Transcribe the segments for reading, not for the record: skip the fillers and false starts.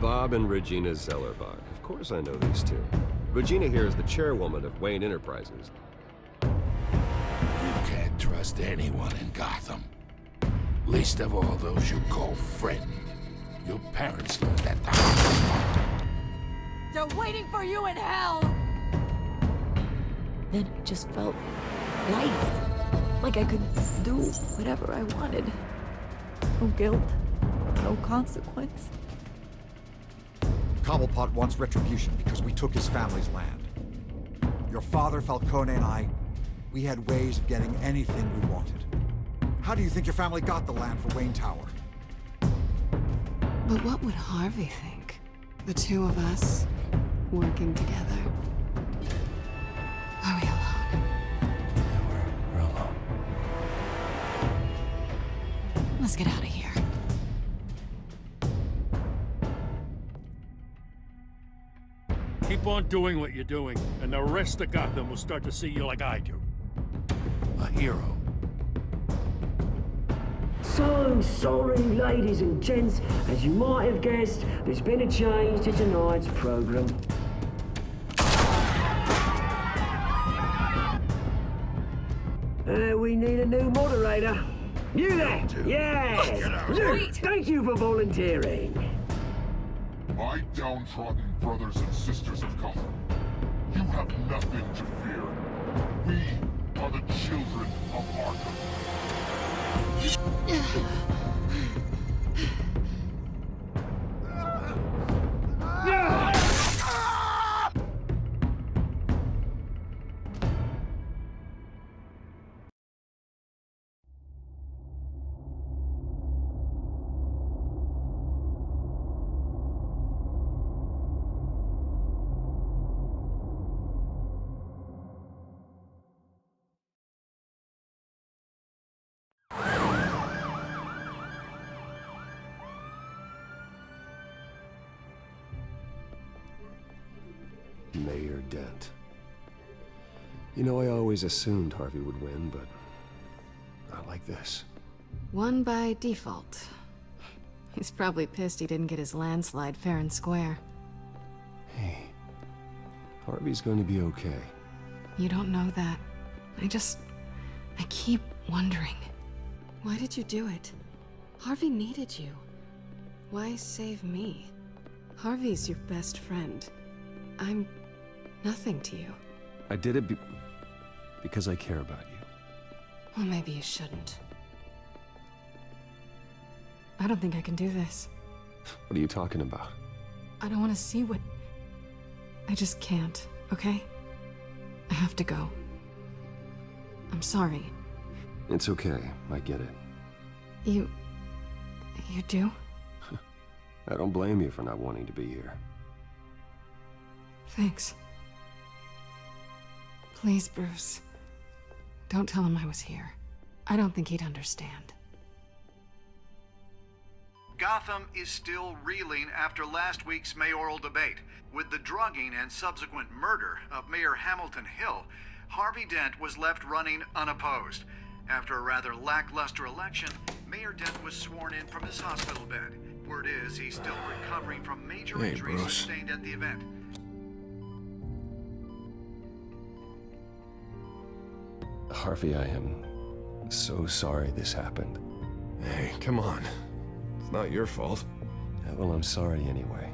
Bob and Regina Zellerbach. Of course I know these two. Regina here is the chairwoman of Wayne Enterprises. You can't trust anyone in Gotham. Least of all those you call friend. Your parents learned that the hard way. They're waiting for you in hell! Then it just felt light. Like I could do whatever I wanted. No guilt, no consequence. Cobblepot wants retribution because we took his family's land. Your father, Falcone, and I, we had ways of getting anything we wanted. How do you think your family got the land for Wayne Tower? But what would Harvey think? The two of us working together. Are we alone? Yeah, we're alone. Let's get out of here. Keep on doing what you're doing, and the rest of Gotham will start to see you like I do. A hero. So sorry, ladies and gents. As you might have guessed, there's been a change to tonight's program. We need a new moderator. You there? Yeah! Luke, thank you for volunteering. My downtrodden brothers and sisters of Gotham, you have nothing to fear. We are the children of Arkham. Mayor Dent. You know, I always assumed Harvey would win, but not like this. Won by default. He's probably pissed he didn't get his landslide fair and square. Hey, Harvey's going to be okay. You don't know that. I keep wondering. Why did you do it? Harvey needed you. Why save me? Harvey's your best friend. I'm nothing to you. I did it because I care about you. Well, maybe you shouldn't. I don't think I can do this. What are you talking about? I don't want to see what... I just can't, okay? I have to go. I'm sorry. It's okay, I get it. You do? I don't blame you for not wanting to be here. Thanks. Please, Bruce. Don't tell him I was here. I don't think he'd understand. Gotham is still reeling after last week's mayoral debate. With the drugging and subsequent murder of Mayor Hamilton Hill, Harvey Dent was left running unopposed. After a rather lackluster election, Mayor Dent was sworn in from his hospital bed. Word is he's still recovering from major injuries sustained at the event. Harvey, I am so sorry this happened. Hey, come on. It's not your fault. Yeah, well, I'm sorry anyway.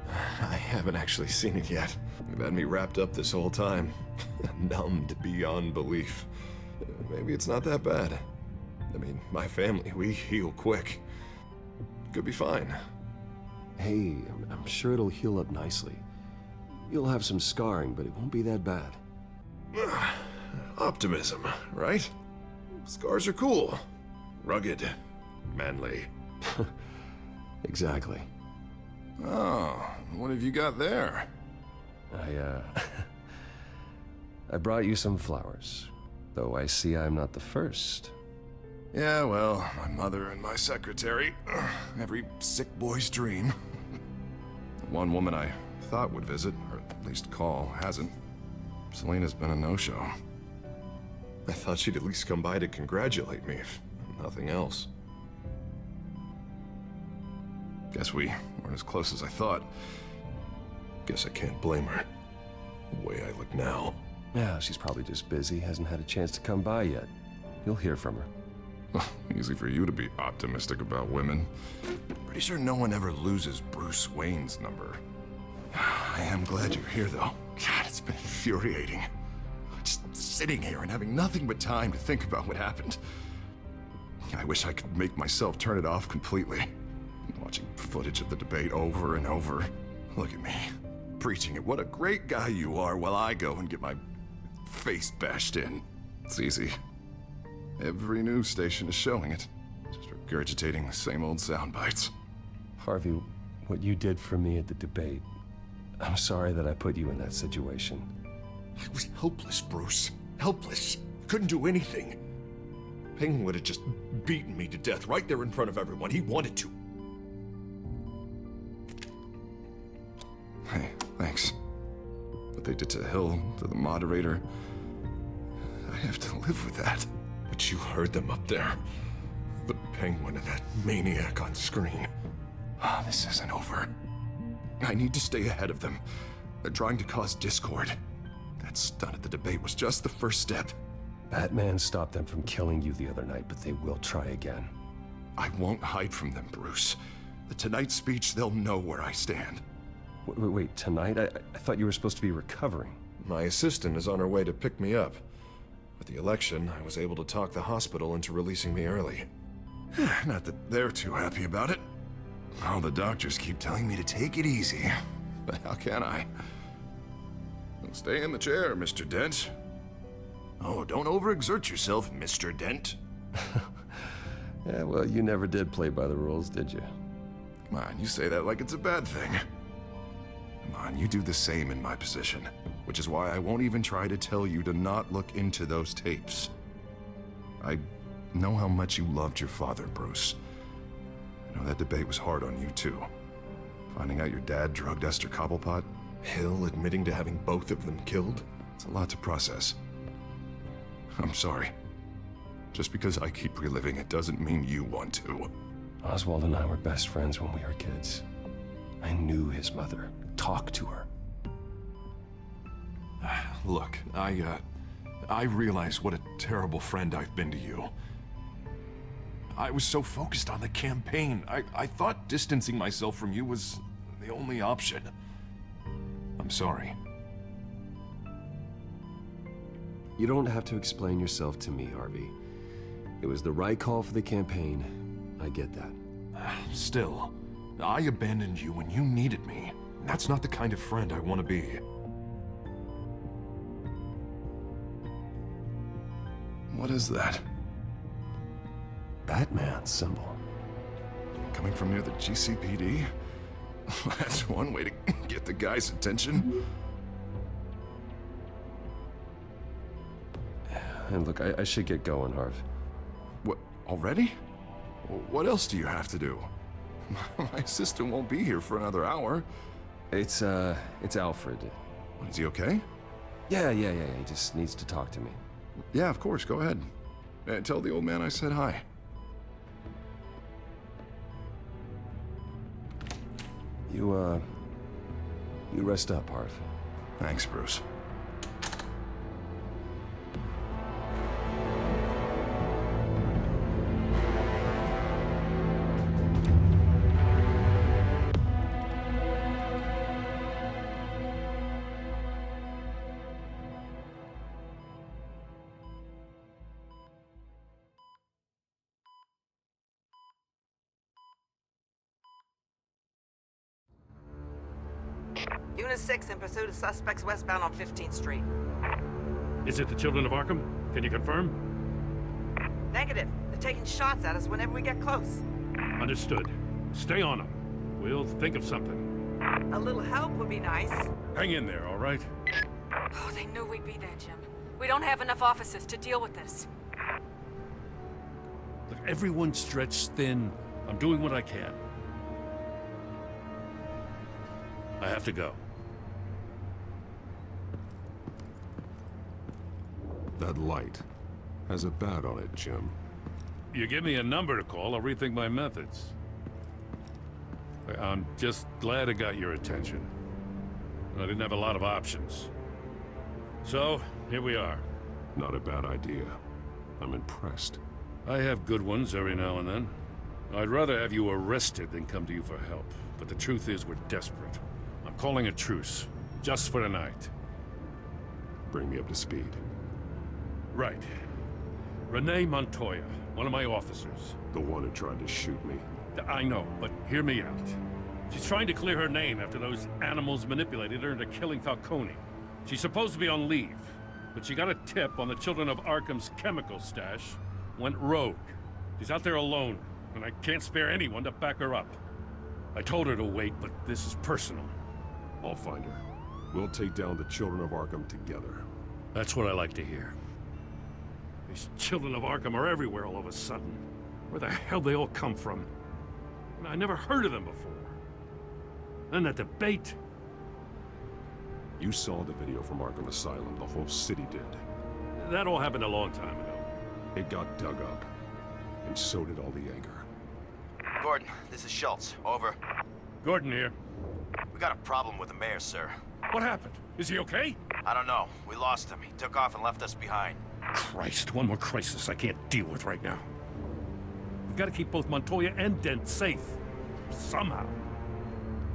I haven't actually seen it yet. You've had me wrapped up this whole time. Numbed beyond belief. Maybe it's not that bad. I mean, my family, we heal quick. Could be fine. Hey, I'm sure it'll heal up nicely. You'll have some scarring, but it won't be that bad. Optimism, right? Scars are cool. Rugged. Manly. Exactly. Oh, what have you got there? I brought you some flowers. Though I see I'm not the first. Yeah, well, my mother and my secretary. Every sick boy's dream. One woman I thought would visit, or at least call, hasn't. Selena's been a no-show. I thought she'd at least come by to congratulate me, if nothing else. Guess we weren't as close as I thought. Guess I can't blame her. The way I look now. Yeah, she's probably just busy, hasn't had a chance to come by yet. You'll hear from her. Easy for you to be optimistic about women. Pretty sure no one ever loses Bruce Wayne's number. I am glad you're here, though. God, it's been infuriating. Just sitting here and having nothing but time to think about what happened. I wish I could make myself turn it off completely. Watching footage of the debate over and over. Look at me, preaching at what a great guy you are while I go and get my face bashed in. It's easy. Every news station is showing it. Just regurgitating the same old sound bites. Harvey, what you did for me at the debate, I'm sorry that I put you in that situation. I was helpless, Bruce. Helpless. Couldn't do anything. Penguin would have just beaten me to death right there in front of everyone. He wanted to. Hey, thanks. What they did to Hill, to the moderator, I have to live with that. But you heard them up there. The Penguin and that maniac on screen. This isn't over. I need to stay ahead of them. They're trying to cause discord. That stunt at the debate was just the first step. Batman stopped them from killing you the other night, but they will try again. I won't hide from them, Bruce. The Tonight speech, they'll know where I stand. Wait, tonight? I thought you were supposed to be recovering. My assistant is on her way to pick me up. With the election, I was able to talk the hospital into releasing me early. Not that they're too happy about it. All the doctors keep telling me to take it easy. But how can I? Stay in the chair, Mr. Dent. Oh, don't overexert yourself, Mr. Dent. Yeah, well, you never did play by the rules, did you? Come on, you say that like it's a bad thing. Come on, you do the same in my position. Which is why I won't even try to tell you to not look into those tapes. I know how much you loved your father, Bruce. I know that debate was hard on you, too. Finding out your dad drugged Esther Cobblepot, Hill admitting to having both of them killed, it's a lot to process. I'm sorry. Just because I keep reliving it doesn't mean you want to. Oswald and I were best friends when we were kids. I knew his mother, talked to her. Look, I realize what a terrible friend I've been to you. I was so focused on the campaign, I thought distancing myself from you was the only option. I'm sorry. You don't have to explain yourself to me, Harvey. It was the right call for the campaign. I get that. Still, I abandoned you when you needed me. That's not the kind of friend I want to be. What is that? Batman symbol. Coming from near the GCPD? That's one way to get the guy's attention. And look, I should get going, Harv. What, already? What else do you have to do? My assistant won't be here for another hour. It's Alfred. Is he okay? Yeah, he just needs to talk to me. Yeah, of course, go ahead. Tell the old man I said hi. You rest up, Harv. Thanks, Bruce. Unit 6 in pursuit of suspects westbound on 15th Street. Is it the Children of Arkham? Can you confirm? Negative. They're taking shots at us whenever we get close. Understood. Stay on them. We'll think of something. A little help would be nice. Hang in there, all right? Oh, they knew we'd be there, Jim. We don't have enough officers to deal with this. Look, everyone's stretched thin. I'm doing what I can. I have to go. That light has a bat on it, Jim. You give me a number to call, I'll rethink my methods. I'm just glad it got your attention. I didn't have a lot of options. So, here we are. Not a bad idea. I'm impressed. I have good ones every now and then. I'd rather have you arrested than come to you for help. But the truth is, we're desperate. I'm calling a truce. Just for tonight. Bring me up to speed. Right. Renee Montoya, one of my officers. The one who tried to shoot me. I know, but hear me out. She's trying to clear her name after those animals manipulated her into killing Falcone. She's supposed to be on leave, but she got a tip on the Children of Arkham's chemical stash, went rogue. She's out there alone, and I can't spare anyone to back her up. I told her to wait, but this is personal. I'll find her. We'll take down the Children of Arkham together. That's what I like to hear. These Children of Arkham are everywhere all of a sudden. Where the hell they all come from? I never heard of them before. And that debate. You saw the video from Arkham Asylum. The whole city did. That all happened a long time ago. It got dug up. And so did all the anger. Gordon, this is Schultz. Over. Gordon here. We got a problem with the mayor, sir. What happened? Is he okay? I don't know. We lost him. He took off and left us behind. Christ, one more crisis I can't deal with right now. We've got to keep both Montoya and Dent safe. Somehow.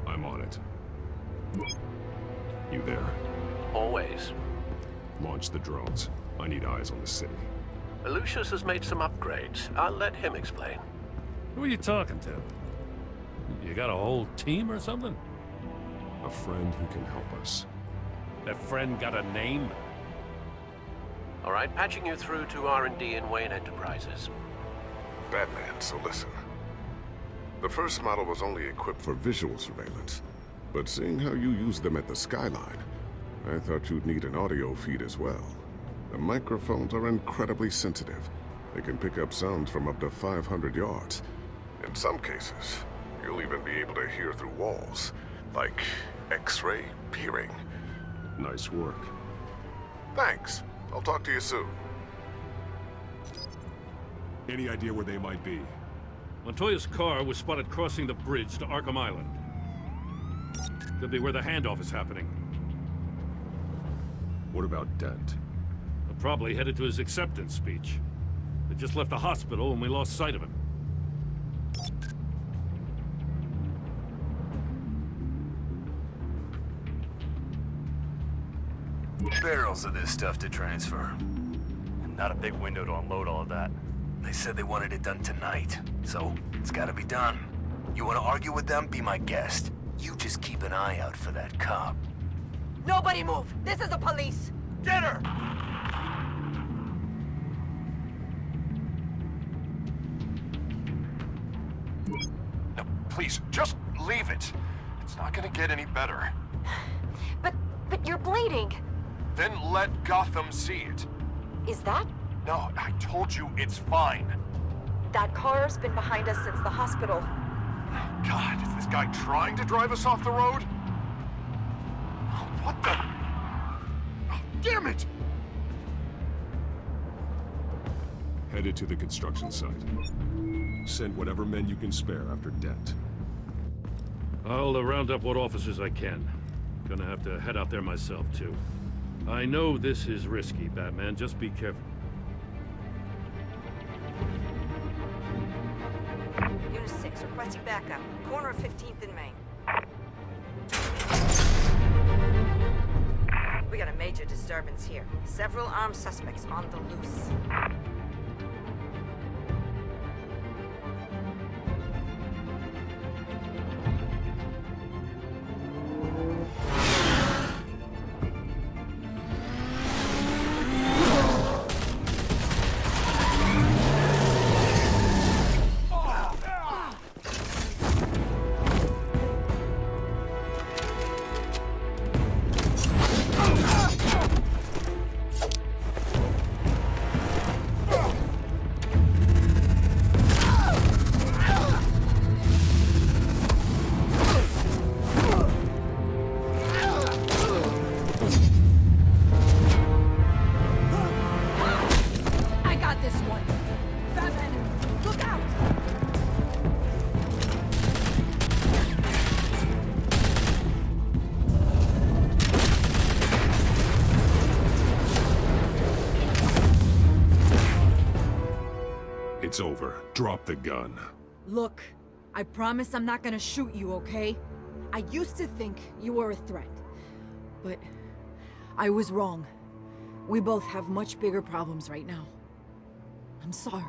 I'm on it. You there? Always. Launch the drones. I need eyes on the city. Lucius has made some upgrades. I'll let him explain. Who are you talking to? You got a whole team or something? A friend who can help us. That friend got a name? All right, patching you through to R&D in Wayne Enterprises. Batman, so listen. The first model was only equipped for visual surveillance, but seeing how you use them at the skyline, I thought you'd need an audio feed as well. The microphones are incredibly sensitive. They can pick up sounds from up to 500 yards. In some cases, you'll even be able to hear through walls, like X-ray peering. Nice work. Thanks. I'll talk to you soon. Any idea where they might be? Montoya's car was spotted crossing the bridge to Arkham Island. Could be where the handoff is happening. What about Dent? Probably headed to his acceptance speech. They just left the hospital and we lost sight of him. Barrels of this stuff to transfer. And not a big window to unload all of that. They said they wanted it done tonight, so it's gotta be done. You wanna argue with them? Be my guest. You just keep an eye out for that cop. Nobody move! This is the police! Get her! No, please, just leave it. It's not gonna get any better. But you're bleeding. Then let Gotham see it. Is that? No, I told you it's fine. That car's been behind us since the hospital. God, is this guy trying to drive us off the road? What the? Oh, damn it! Headed to the construction site. Send whatever men you can spare after Dent. I'll round up what officers I can. Gonna have to head out there myself, too. I know this is risky, Batman. Just be careful. Unit 6, requesting backup. Corner of 15th and Main. We got a major disturbance here. Several armed suspects on the loose. It's over. Drop the gun. Look, I promise I'm not gonna shoot you, okay? I used to think you were a threat, but I was wrong. We both have much bigger problems right now. I'm sorry.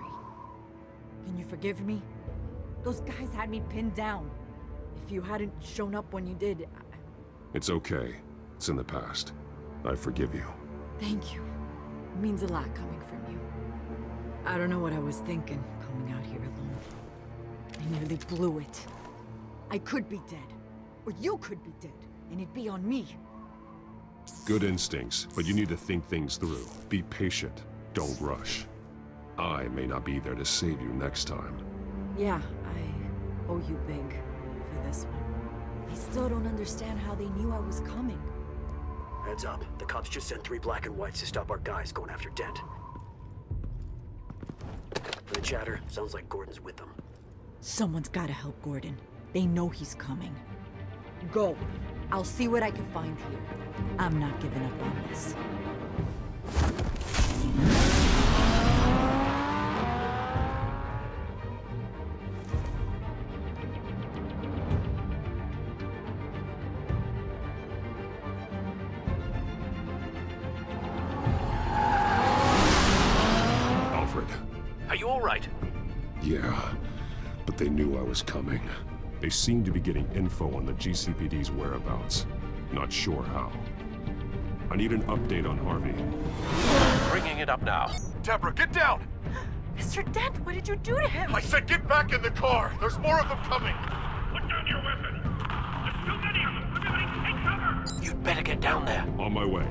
Can you forgive me? Those guys had me pinned down. If you hadn't shown up when you did, It's okay. It's in the past. I forgive you. Thank you. It means a lot coming from you. I don't know what I was thinking, coming out here alone. I nearly blew it. I could be dead. Or you could be dead, and it'd be on me. Good instincts, but you need to think things through. Be patient. Don't rush. I may not be there to save you next time. Yeah, I owe you big for this one. I still don't understand how they knew I was coming. Heads up. The cops just sent 3 black and whites to stop our guys going after Dent. From the chatter, sounds like Gordon's with them. Someone's gotta help Gordon. They know he's coming. Go. I'll see what I can find here. I'm not giving up on this. Alfred. Are you all right? Yeah, but they knew I was coming. They seem to be getting info on the GCPD's whereabouts. Not sure how. I need an update on Harvey. Bringing it up now. Deborah, get down! Mr. Dent, what did you do to him? I said get back in the car! There's more of them coming! Put down your weapon! There's too many of them! Everybody take cover! You'd better get down there. On my way.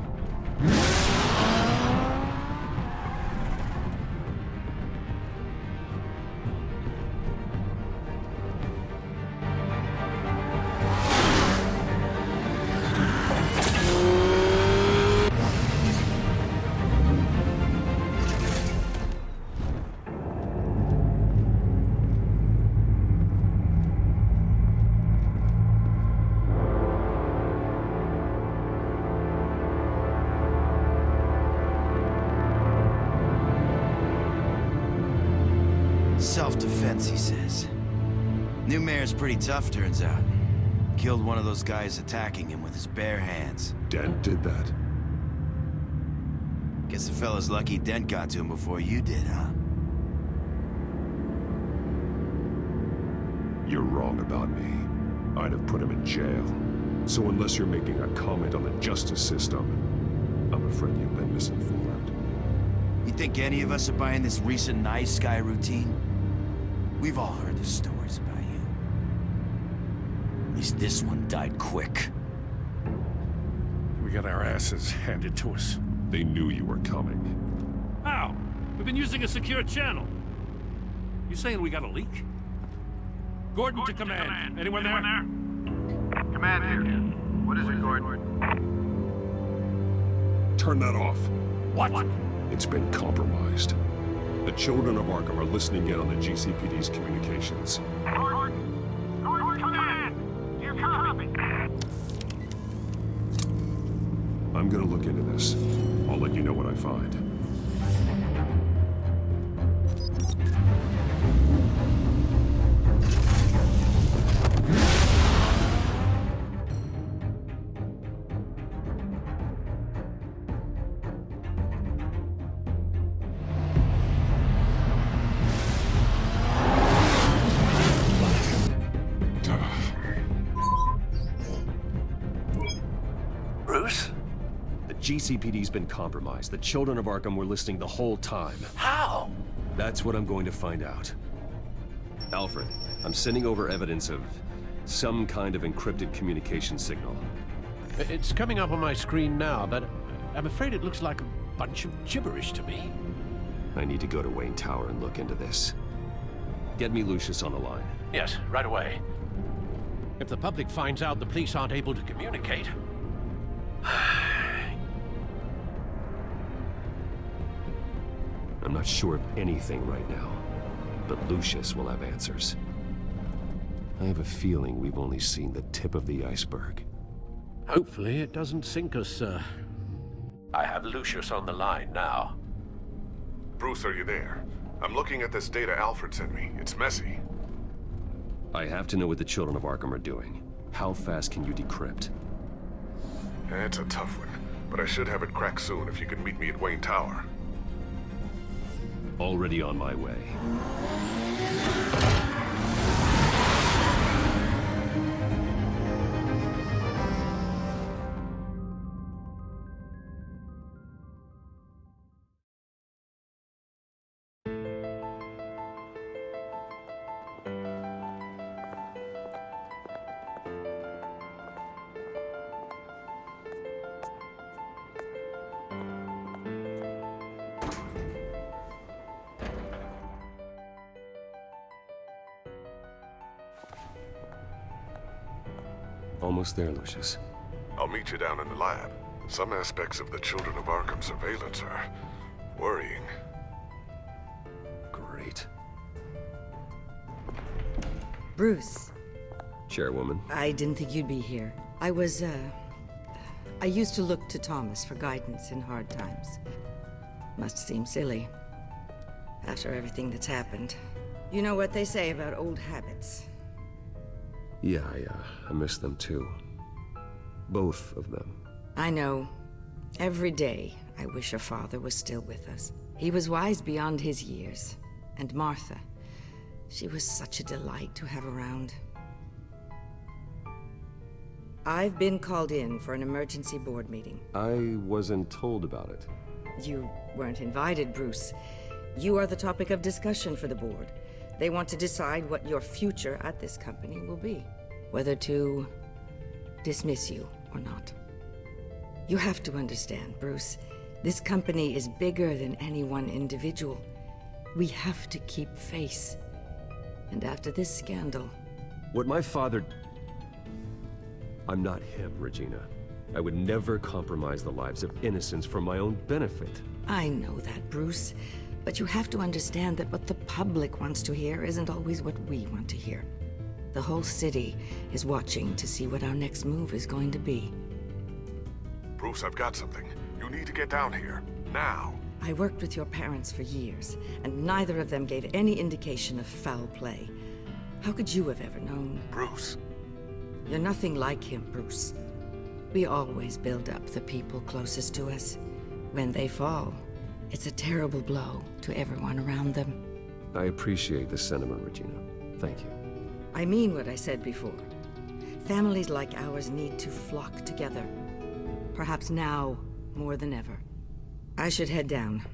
Self-defense, he says. New mayor's pretty tough, turns out. Killed one of those guys attacking him with his bare hands. Dent did that? Guess the fella's lucky Dent got to him before you did, huh? You're wrong about me. I'd have put him in jail. So unless you're making a comment on the justice system, I'm afraid you've been misinformed. You think any of us are buying this recent nice guy routine? We've all heard the stories about you. At least this one died quick. We got our asses handed to us. They knew you were coming. How? We've been using a secure channel. You saying we got a leak? Gordon to command. Anyone there? Command here. What is it, Gordon? Turn that off. What? It's been compromised. The children of Arkham are listening in on the GCPD's communications. Gordon, command! You copy? I'm gonna look into this. I'll let you know what I find. Bruce? The GCPD's been compromised. The children of Arkham were listening the whole time. How? That's what I'm going to find out. Alfred, I'm sending over evidence of some kind of encrypted communication signal. It's coming up on my screen now, but I'm afraid it looks like a bunch of gibberish to me. I need to go to Wayne Tower and look into this. Get me Lucius on the line. Yes, right away. If the public finds out the police aren't able to communicate... I'm not sure of anything right now, but Lucius will have answers. I have a feeling we've only seen the tip of the iceberg. Hopefully it doesn't sink us, sir. I have Lucius on the line now. Bruce, are you there? I'm looking at this data Alfred sent me. It's messy. I have to know what the children of Arkham are doing. How fast can you decrypt? It's a tough one, but I should have it cracked soon if you can meet me at Wayne Tower. Already on my way. Almost there, Lucius. I'll meet you down in the lab. Some aspects of the Children of Arkham surveillance are worrying. Great. Bruce. Chairwoman. I didn't think you'd be here. I used to look to Thomas for guidance in hard times. Must seem silly. After everything that's happened. You know what they say about old habits. Yeah, I miss them too. Both of them. I know. Every day, I wish your father was still with us. He was wise beyond his years. And Martha, she was such a delight to have around. I've been called in for an emergency board meeting. I wasn't told about it. You weren't invited, Bruce. You are the topic of discussion for the board. They want to decide what your future at this company will be. Whether to dismiss you or not. You have to understand, Bruce. This company is bigger than any one individual. We have to keep face. And after this scandal... What my father... I'm not him, Regina. I would never compromise the lives of innocents for my own benefit. I know that, Bruce. But you have to understand that what the public wants to hear isn't always what we want to hear. The whole city is watching to see what our next move is going to be. Bruce, I've got something. You need to get down here. Now. I worked with your parents for years, and neither of them gave any indication of foul play. How could you have ever known? Bruce. You're nothing like him, Bruce. We always build up the people closest to us. When they fall, it's a terrible blow to everyone around them. I appreciate the sentiment, Regina. Thank you. I mean what I said before. Families like ours need to flock together. Perhaps now more than ever. I should head down.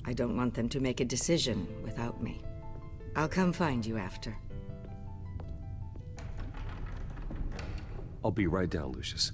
I don't want them to make a decision without me. I'll come find you after. I'll be right down, Lucius.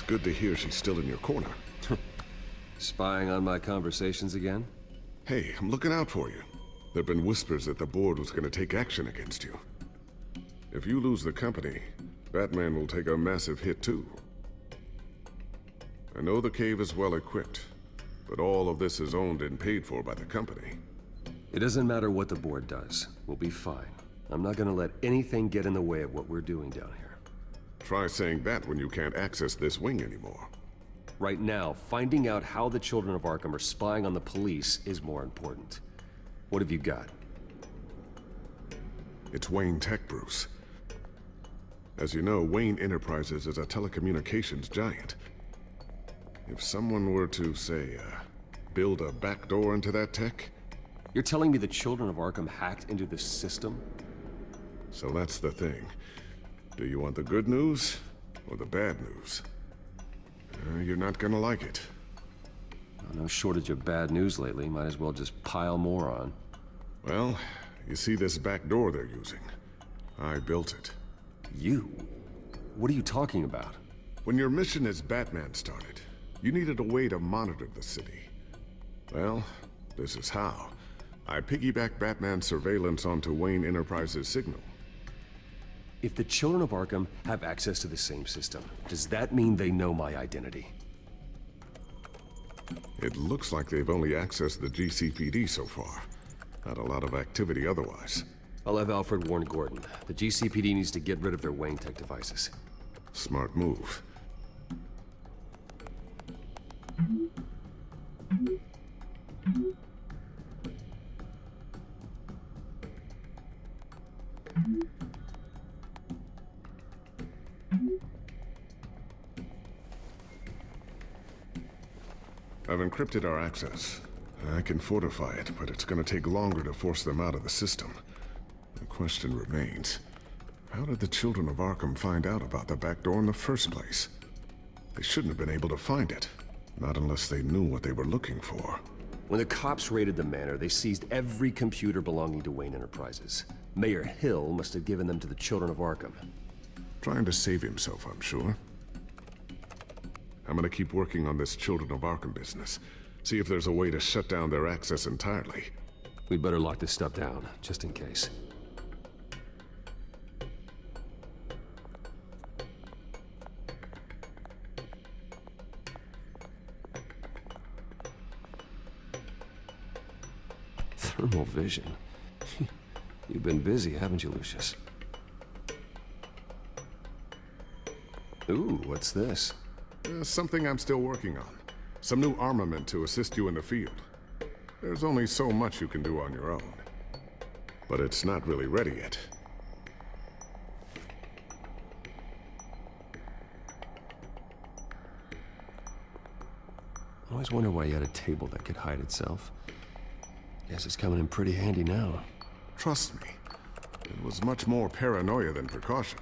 Good to hear she's still in your corner. Spying on my conversations again? Hey, I'm looking out for you. There've been whispers that the board was going to take action against you. If you lose the company, Batman will take a massive hit too. I know the cave is well equipped, but all of this is owned and paid for by the company. It doesn't matter what the board does. We'll be fine. I'm not gonna let anything get in the way of what we're doing down here. Try saying that when you can't access this wing anymore. Right now, finding out how the Children of Arkham are spying on the police is more important. What have you got? It's Wayne Tech, Bruce. As you know, Wayne Enterprises is a telecommunications giant. If someone were to, say, build a backdoor into that tech, You're telling me the children of Arkham hacked into this system? So that's the thing. Do you want the good news or the bad news? You're not gonna like it. No shortage of bad news lately. Might as well just pile more on. Well, you see this back door they're using? I built it. You? What are you talking about? When your mission as Batman started, you needed a way to monitor the city. Well, this is how. I piggybacked Batman's surveillance onto Wayne Enterprises' signal. If the children of Arkham have access to the same system, does that mean they know my identity? It looks like they've only accessed the GCPD so far. Not a lot of activity otherwise. I'll have Alfred warn Gordon. The GCPD needs to get rid of their Wayne Tech devices. Smart move. I've encrypted our access. I can fortify it, but it's gonna take longer to force them out of the system. The question remains, how did the children of Arkham find out about the back door in the first place? They shouldn't have been able to find it. Not unless they knew what they were looking for. When the cops raided the manor, they seized every computer belonging to Wayne Enterprises. Mayor Hill must have given them to the children of Arkham. Trying to save himself, I'm sure. I'm gonna keep working on this Children of Arkham business. See if there's a way to shut down their access entirely. We'd better lock this stuff down, just in case. Thermal vision. You've been busy, haven't you, Lucius? Ooh, what's this? Something I'm still working on. Some new armament to assist you in the field. There's only so much you can do on your own. But it's not really ready yet. I always wonder why you had a table that could hide itself. Guess it's coming in pretty handy now. Trust me, it was much more paranoia than precaution.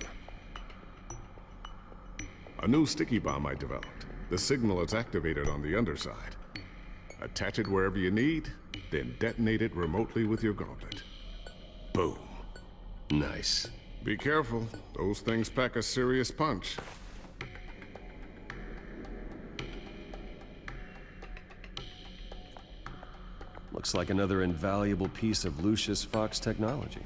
A new sticky bomb I developed. The signal is activated on the underside. Attach it wherever you need, then detonate it remotely with your gauntlet. Boom. Nice. Be careful. Those things pack a serious punch. Looks like another invaluable piece of Lucius Fox technology.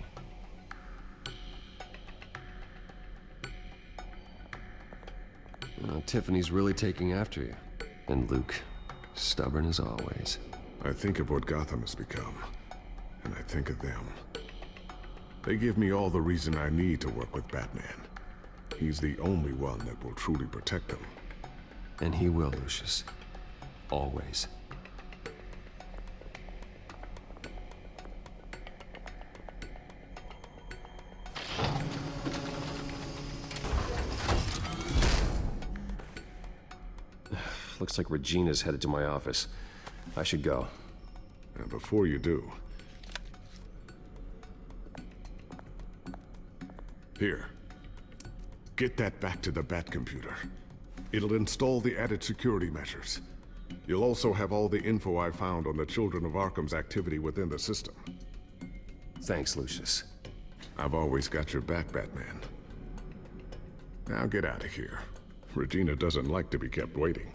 Tiffany's really taking after you. And Luke, stubborn as always. I think of what Gotham has become, and I think of them. They give me all the reason I need to work with Batman. He's the only one that will truly protect them. And he will, Lucius. Always. Looks like Regina's headed to my office. I should go. And before you do... Here. Get that back to the Bat computer. It'll install the added security measures. You'll also have all the info I found on the Children of Arkham's activity within the system. Thanks, Lucius. I've always got your back, Batman. Now get out of here. Regina doesn't like to be kept waiting.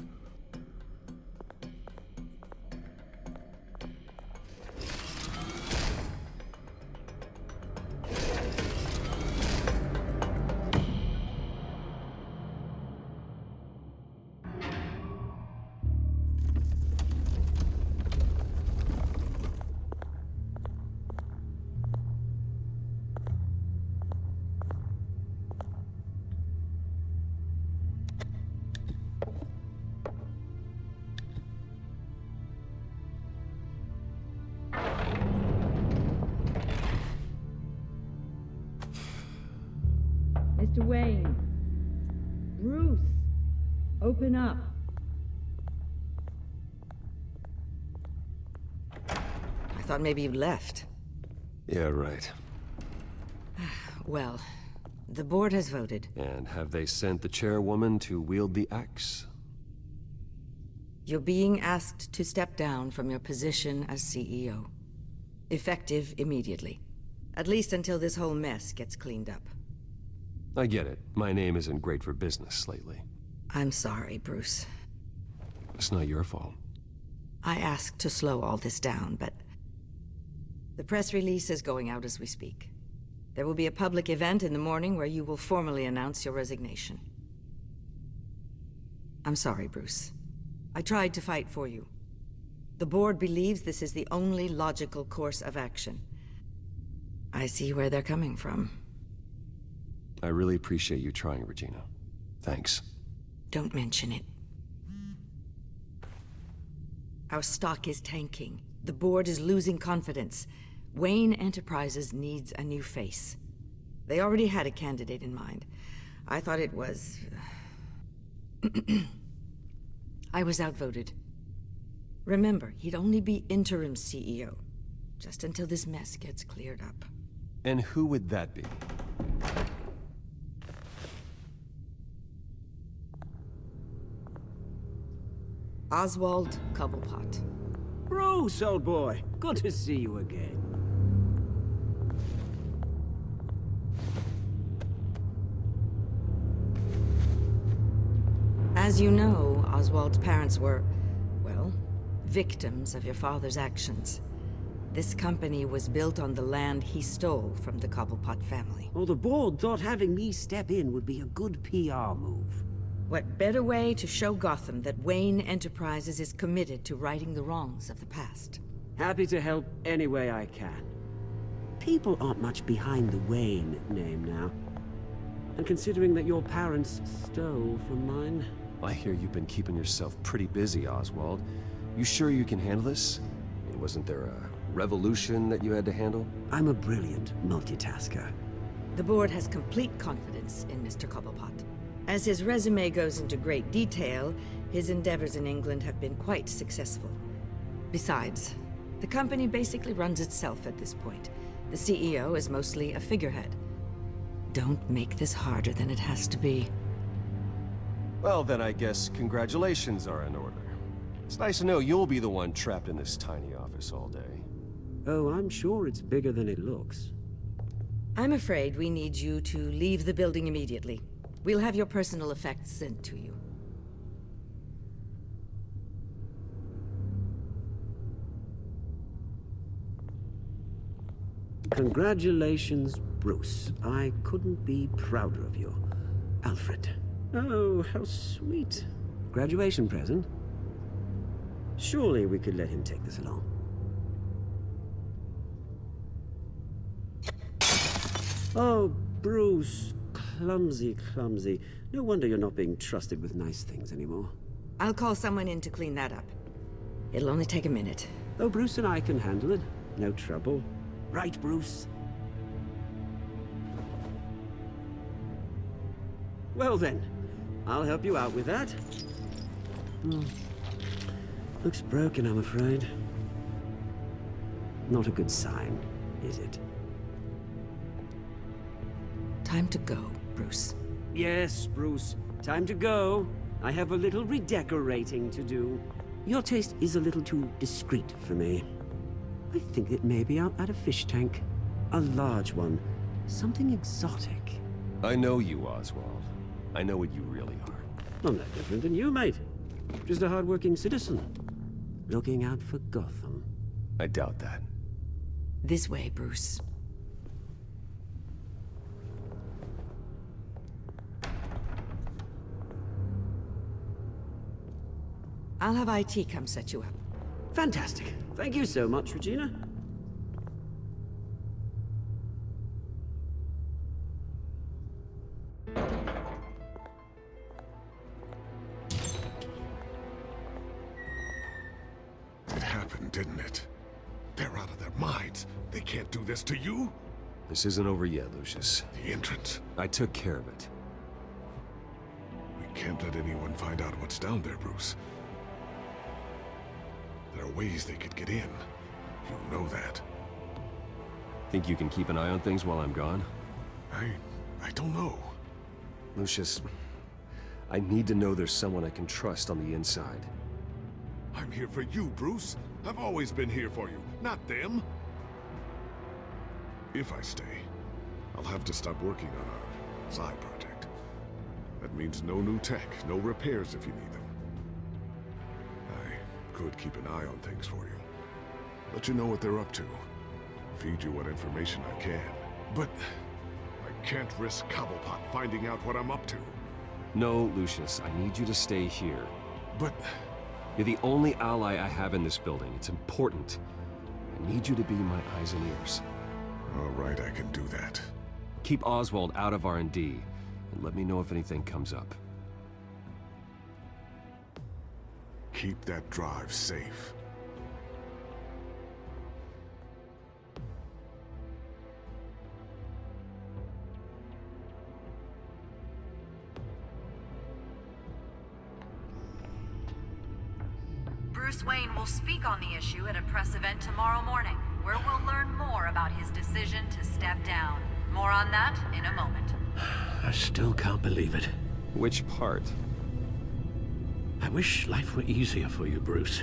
Mr. Wayne. Bruce. Open up. I thought maybe you left. Yeah, right. Well, the board has voted. And have they sent the chairwoman to wield the axe? You're being asked to step down from your position as CEO. Effective immediately. At least until this whole mess gets cleaned up. I get it. My name isn't great for business lately. I'm sorry, Bruce. It's not your fault. I asked to slow all this down, but... the press release is going out as we speak. There will be a public event in the morning where you will formally announce your resignation. I'm sorry, Bruce. I tried to fight for you. The board believes this is the only logical course of action. I see where they're coming from. I really appreciate you trying, Regina. Thanks. Don't mention it. Our stock is tanking. The board is losing confidence. Wayne Enterprises needs a new face. They already had a candidate in mind. I thought it was... I was outvoted. Remember, he'd only be interim CEO, just until this mess gets cleared up. And who would that be? Oswald Cobblepot. Bruce, old boy. Good to see you again. As you know, Oswald's parents were, well, victims of your father's actions. This company was built on the land he stole from the Cobblepot family. Well, the board thought having me step in would be a good PR move. What better way to show Gotham that Wayne Enterprises is committed to righting the wrongs of the past? Happy to help any way I can. People aren't much behind the Wayne name now. And considering that your parents stole from mine... I hear you've been keeping yourself pretty busy, Oswald. You sure you can handle this? I mean, wasn't there a revolution that you had to handle? I'm a brilliant multitasker. The board has complete confidence in Mr. Cobblepot. As his resume goes into great detail, his endeavors in England have been quite successful. Besides, the company basically runs itself at this point. The CEO is mostly a figurehead. Don't make this harder than it has to be. Well, then I guess congratulations are in order. It's nice to know you'll be the one trapped in this tiny office all day. Oh, I'm sure it's bigger than it looks. I'm afraid we need you to leave the building immediately. We'll have your personal effects sent to you. Congratulations, Bruce. I couldn't be prouder of you. Alfred. Oh, how sweet. Graduation present? Surely we could let him take this along. Oh, Bruce. Clumsy, clumsy. No wonder you're not being trusted with nice things anymore. I'll call someone in to clean that up. It'll only take a minute. Oh, Bruce and I can handle it. No trouble. Right, Bruce? Well then, I'll help you out with that. Looks broken, I'm afraid. Not a good sign, is it? Time to go, Bruce. Yes, Bruce. Time to go. I have a little redecorating to do. Your taste is a little too discreet for me. I think that maybe I'll add a fish tank. A large one. Something exotic. I know you, Oswald. I know what you really are. I'm no different than you, mate. Just a hard-working citizen. Looking out for Gotham. I doubt that. This way, Bruce. I'll have IT come set you up. Fantastic. Thank you so much, Regina. It happened, didn't it? They're out of their minds. They can't do this to you? This isn't over yet, Lucius. The entrance. I took care of it. We can't let anyone find out what's down there, Bruce. There are ways they could get in. You know that. Think you can keep an eye on things while I'm gone? I don't know. Lucius, I need to know there's someone I can trust on the inside. I'm here for you, Bruce. I've always been here for you, not them. If I stay, I'll have to stop working on our side project. That means no new tech, no repairs if you need them. I could keep an eye on things for you. Let you know what they're up to. Feed you what information I can. But I can't risk Cobblepot finding out what I'm up to. No, Lucius, I need you to stay here. But... You're the only ally I have in this building. It's important. I need you to be my eyes and ears. All right, I can do that. Keep Oswald out of R&D, and let me know if anything comes up. Keep that drive safe. Bruce Wayne will speak on the issue at a press event tomorrow morning, where we'll learn more about his decision to step down. More on that in a moment. I still can't believe it. Which part? I wish life were easier for you, Bruce.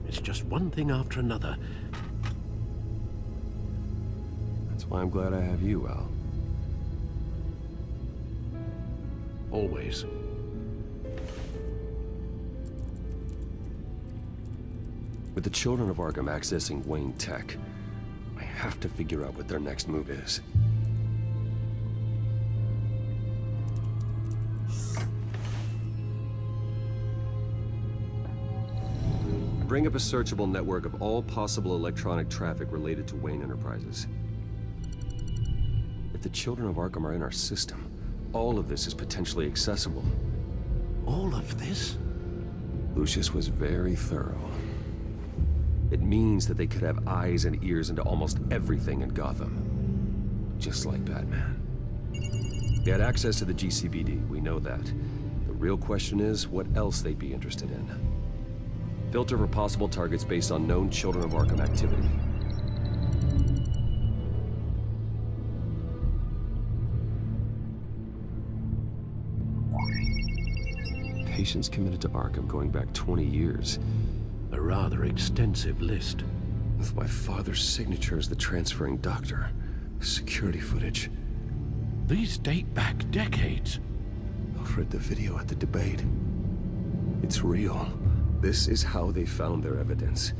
It's just one thing after another. That's why I'm glad I have you, Al. Always. With the children of Arkham accessing Wayne Tech, I have to figure out what their next move is. Bring up a searchable network of all possible electronic traffic related to Wayne Enterprises. If the children of Arkham are in our system, all of this is potentially accessible. All of this? Lucius was very thorough. It means that they could have eyes and ears into almost everything in Gotham. Just like Batman. They had access to the GCPD, we know that. The real question is, what else they'd be interested in. Filter for possible targets based on known Children of Arkham activity. Patients committed to Arkham going back 20 years. A rather extensive list. With my father's signature as the transferring doctor. Security footage. These date back decades. I've read the video at the debate. It's real. This is how they found their evidence.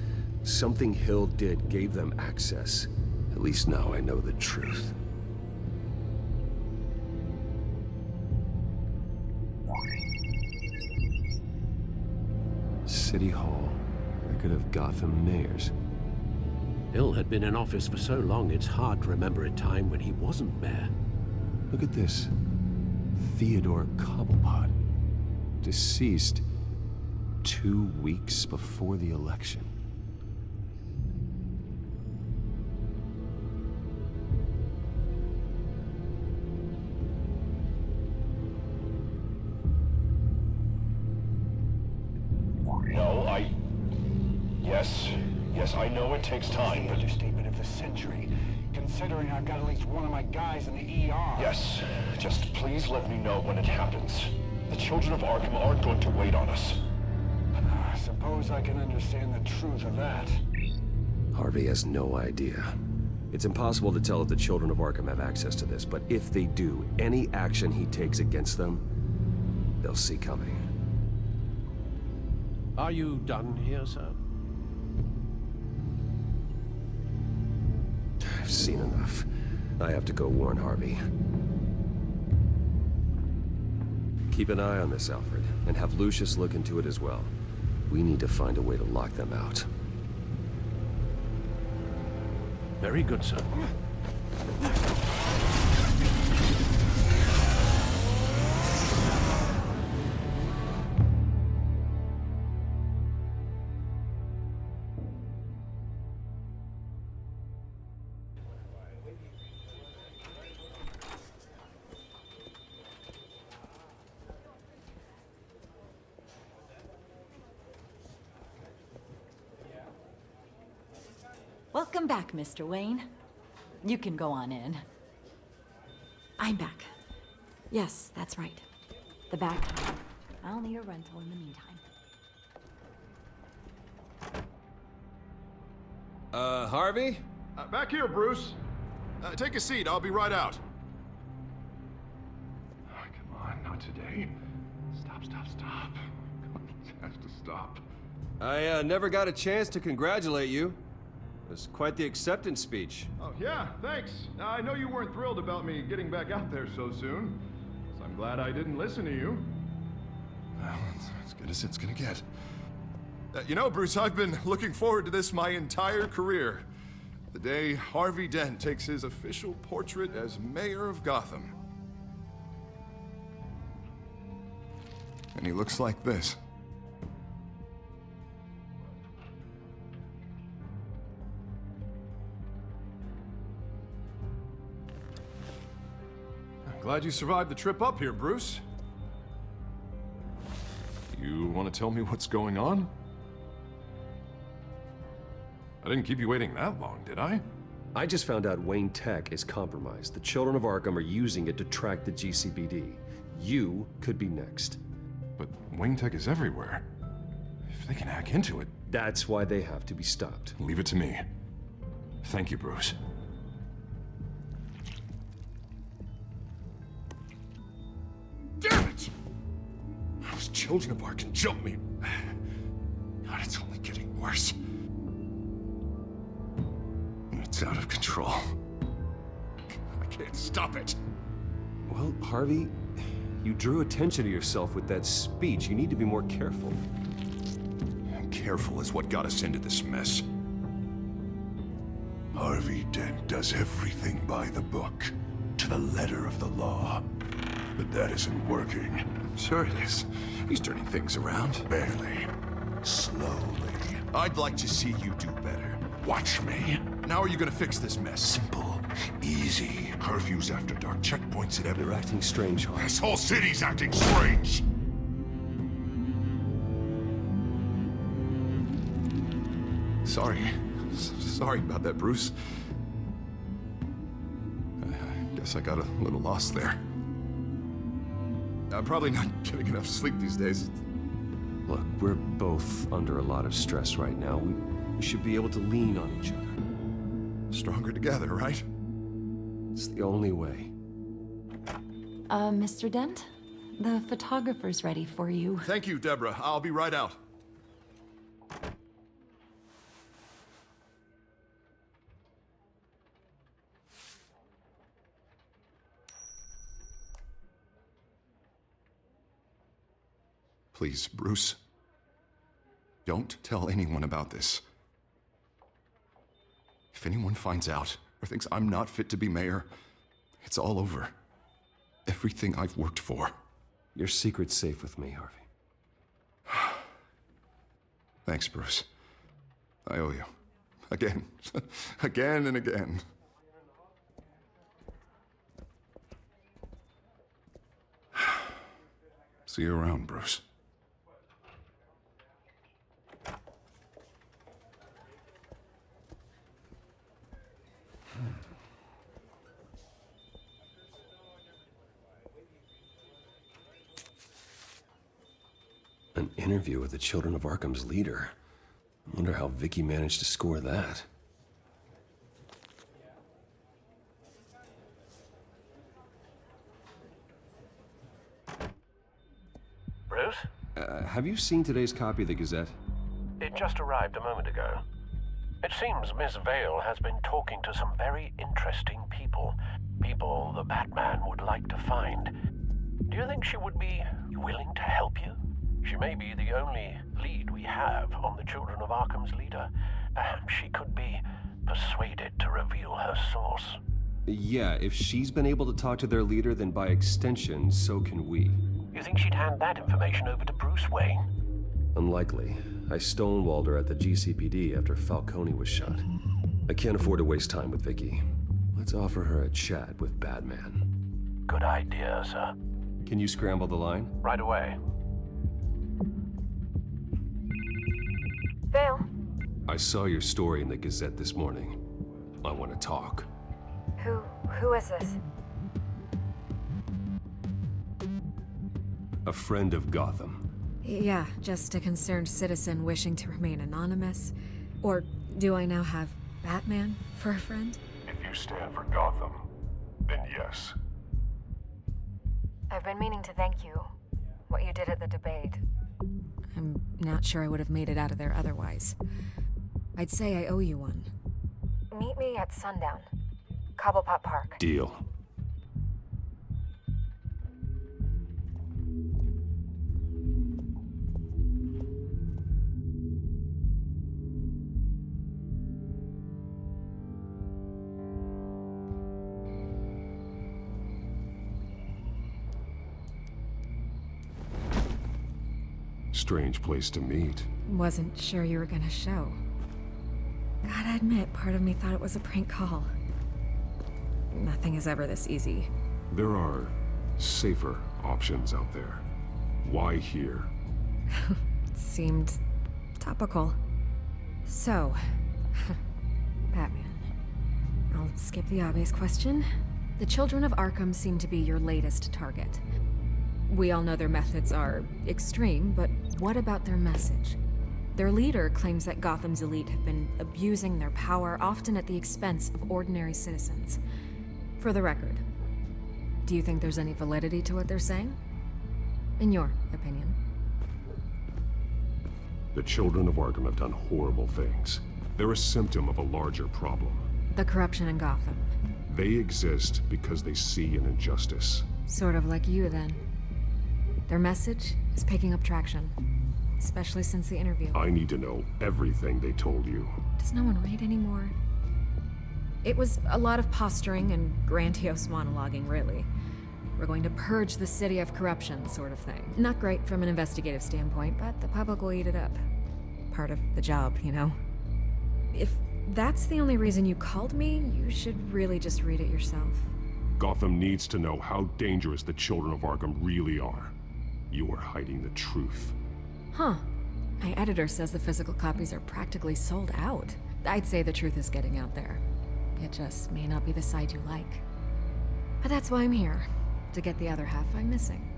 Something Hill did gave them access. At least now I know the truth. City Hall. Record of Gotham mayors. Hill had been in office for so long, it's hard to remember a time when he wasn't mayor. Look at this. Theodore Cobblepot. Deceased 2 weeks before the election. Yes, I know it takes time. Understatement of the century, considering I've got at least one of my guys in the ER. Yes, just please let me know when it happens. The children of Arkham aren't going to wait on us. I suppose I can understand the truth of that. Harvey has no idea. It's impossible to tell if the children of Arkham have access to this, but if they do, any action he takes against them, they'll see coming. Are you done here, sir? I've seen enough. I have to go warn Harvey. Keep an eye on this, Alfred, and have Lucius look into it as well. We need to find a way to lock them out. Very good, sir. Welcome back, Mr. Wayne. You can go on in. I'm back. Yes, that's right. The back. I'll need a rental in the meantime. Harvey? Back here, Bruce. Take a seat, I'll be right out. Oh, come on, not today. Stop. Come on, this has to stop. I never got a chance to congratulate you. It was quite the acceptance speech. Oh, yeah, thanks. I know you weren't thrilled about me getting back out there so soon, so I'm glad I didn't listen to you. Well, it's as good as it's gonna get. You know, Bruce, I've been looking forward to this my entire career. The day Harvey Dent takes his official portrait as mayor of Gotham. And he looks like this. I'm glad you survived the trip up here, Bruce. You want to tell me what's going on? I didn't keep you waiting that long, did I? I just found out Wayne Tech is compromised. The children of Arkham are using it to track the GCPD. You could be next. But Wayne Tech is everywhere. If they can hack into it... That's why they have to be stopped. Leave it to me. Thank you, Bruce. Damn it! Those children of Arkham jumped me. God, it's only getting worse. It's out of control. I can't stop it. Well, Harvey, you drew attention to yourself with that speech. You need to be more careful. Careful is what got us into this mess. Harvey Dent does everything by the book, to the letter of the law. But that isn't working. Sure it is. He's turning things around. Barely. Slowly. I'd like to see you do better. Watch me. Now are you gonna fix this mess? Simple. Easy. Curfews after dark. Checkpoints at every... They're acting strange, Harvey. This whole city's acting strange! Sorry about that, Bruce. I guess I got a little lost there. I'm probably not getting enough sleep these days. Look, we're both under a lot of stress right now. We should be able to lean on each other. Stronger together, right? It's the only way. Mr. Dent? The photographer's ready for you. Thank you, Deborah. I'll be right out. Please, Bruce. Don't tell anyone about this. If anyone finds out or thinks I'm not fit to be mayor, it's all over. Everything I've worked for. Your secret's safe with me, Harvey. Thanks, Bruce. I owe you. Again. Again and again. See you around, Bruce. An interview with the Children of Arkham's leader. I wonder how Vicky managed to score that. Bruce? Have you seen today's copy of the Gazette? It just arrived a moment ago. It seems Miss Vale has been talking to some very interesting people. People the Batman would like to find. Do you think she would be willing to help you? She may be the only lead we have on the Children of Arkham's leader. Perhaps she could be persuaded to reveal her source. Yeah, if she's been able to talk to their leader, then by extension, so can we. You think she'd hand that information over to Bruce Wayne? Unlikely. I stonewalled her at the GCPD after Falcone was shot. I can't afford to waste time with Vicky. Let's offer her a chat with Batman. Good idea, sir. Can you scramble the line? Right away. Vale, I saw your story in the Gazette this morning. I want to talk. Who is this? A friend of Gotham. Yeah, just a concerned citizen wishing to remain anonymous. Or do I now have Batman for a friend? If you stand for Gotham, then yes. I've been meaning to thank you. What you did at the debate. I'm not sure I would have made it out of there otherwise. I'd say I owe you one. Meet me at sundown. Cobblepot Park. Deal. Strange place to meet. Wasn't sure you were gonna show. Gotta admit, part of me thought it was a prank call. Nothing is ever this easy. There are safer options out there. Why here? Seemed topical. So, Batman. I'll skip the obvious question. The children of Arkham seem to be your latest target. We all know their methods are extreme, but what about their message? Their leader claims that Gotham's elite have been abusing their power, often at the expense of ordinary citizens. For the record, do you think there's any validity to what they're saying? In your opinion? The children of Arkham have done horrible things. They're a symptom of a larger problem. The corruption in Gotham. They exist because they see an injustice. Sort of like you, then. Their message is picking up traction, especially since the interview. I need to know everything they told you. Does no one read anymore? It was a lot of posturing and grandiose monologuing, really. We're going to purge the city of corruption, sort of thing. Not great from an investigative standpoint, but the public will eat it up. Part of the job, you know? If that's the only reason you called me, you should really just read it yourself. Gotham needs to know how dangerous the children of Arkham really are. You are hiding the truth. Huh. My editor says the physical copies are practically sold out. I'd say the truth is getting out there. It just may not be the side you like. But that's why I'm here, to get the other half I'm missing.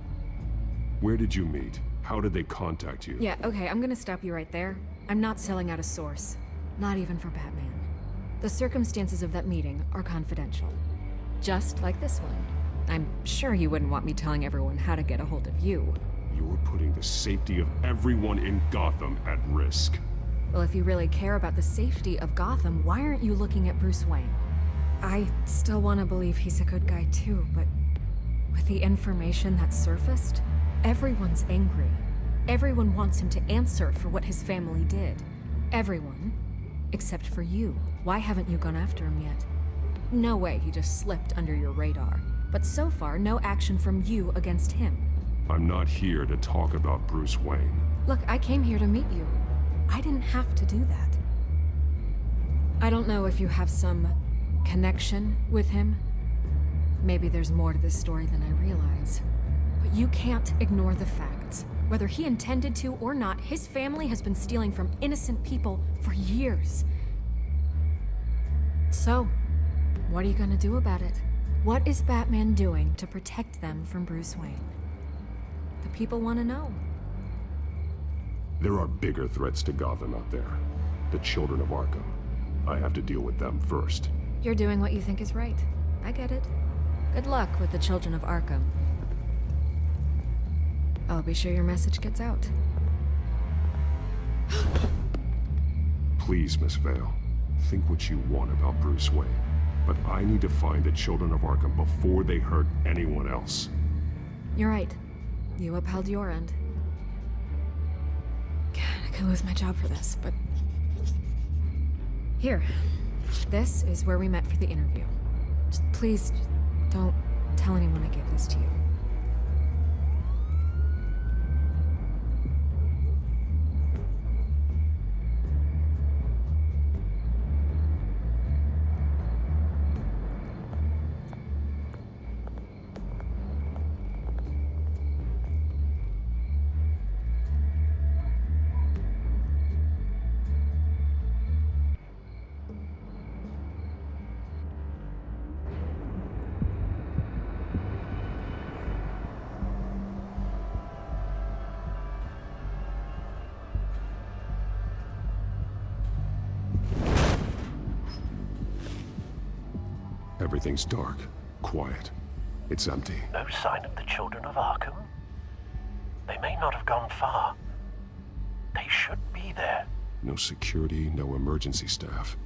Where did you meet? How did they contact you? Yeah, okay, I'm gonna stop you right there. I'm not selling out a source. Not even for Batman. The circumstances of that meeting are confidential. Just like this one. I'm sure you wouldn't want me telling everyone how to get a hold of you. You're putting the safety of everyone in Gotham at risk. Well, if you really care about the safety of Gotham, why aren't you looking at Bruce Wayne? I still want to believe he's a good guy too, but with the information that surfaced, everyone's angry. Everyone wants him to answer for what his family did. Everyone, except for you. Why haven't you gone after him yet? No way he just slipped under your radar. But so far, no action from you against him. I'm not here to talk about Bruce Wayne. Look, I came here to meet you. I didn't have to do that. I don't know if you have some connection with him. Maybe there's more to this story than I realize. But you can't ignore the facts. Whether he intended to or not, his family has been stealing from innocent people for years. So, what are you gonna do about it? What is Batman doing to protect them from Bruce Wayne? The people want to know. There are bigger threats to Gotham out there. The children of Arkham. I have to deal with them first. You're doing what you think is right. I get it. Good luck with the children of Arkham. I'll be sure your message gets out. Please, Miss Vale. Think what you want about Bruce Wayne. But I need to find the children of Arkham before they hurt anyone else. You're right. You upheld your end. God, I could lose my job for this, but... Here. This is where we met for the interview. Just please, don't tell anyone I gave this to you. Everything's dark, quiet. It's empty. No sign of the children of Arkham? They may not have gone far. They should be there. No security, no emergency staff.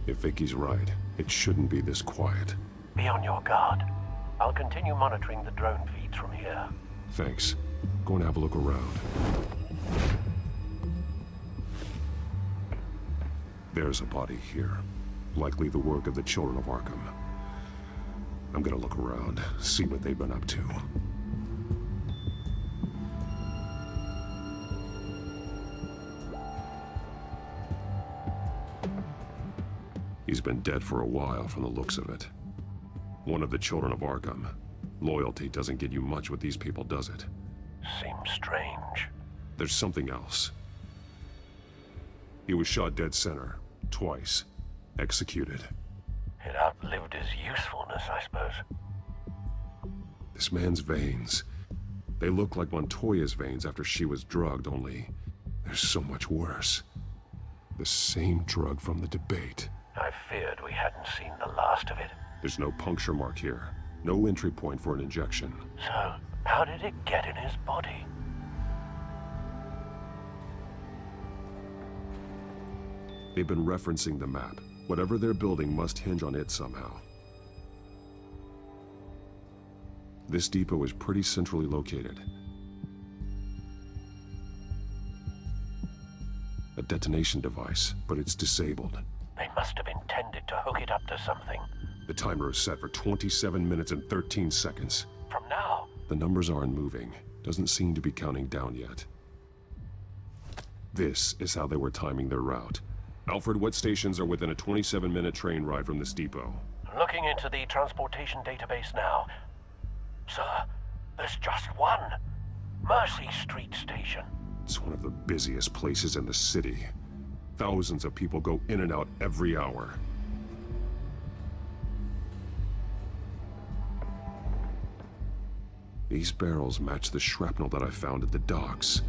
If Vicky's right, it shouldn't be this quiet. Be on your guard. I'll continue monitoring the drone feeds from here. Thanks. Go and have a look around. There's a body here. Likely the work of the children of Arkham. I'm gonna look around, see what they've been up to. He's been dead for a while from the looks of it. One of the children of Arkham. Loyalty doesn't get you much with these people, does it? Seems strange. There's something else. He was shot dead center, twice. Executed. It outlived his usefulness, I suppose. This man's veins. They look like Montoya's veins after she was drugged, only they're so much worse. The same drug from the debate. I feared we hadn't seen the last of it. There's no puncture mark here. No entry point for an injection. So, how did it get in his body? They've been referencing the map. Whatever they're building must hinge on it somehow. This depot is pretty centrally located. A detonation device, but it's disabled. They must have intended to hook it up to something. The timer is set for 27 minutes and 13 seconds. From now? The numbers aren't moving. Doesn't seem to be counting down yet. This is how they were timing their route. Alfred, what stations are within a 27-minute train ride from this depot? Looking into the transportation database now. Sir, there's just one. Mercy Street Station. It's one of the busiest places in the city. Thousands of people go in and out every hour. These barrels match the shrapnel that I found at the docks.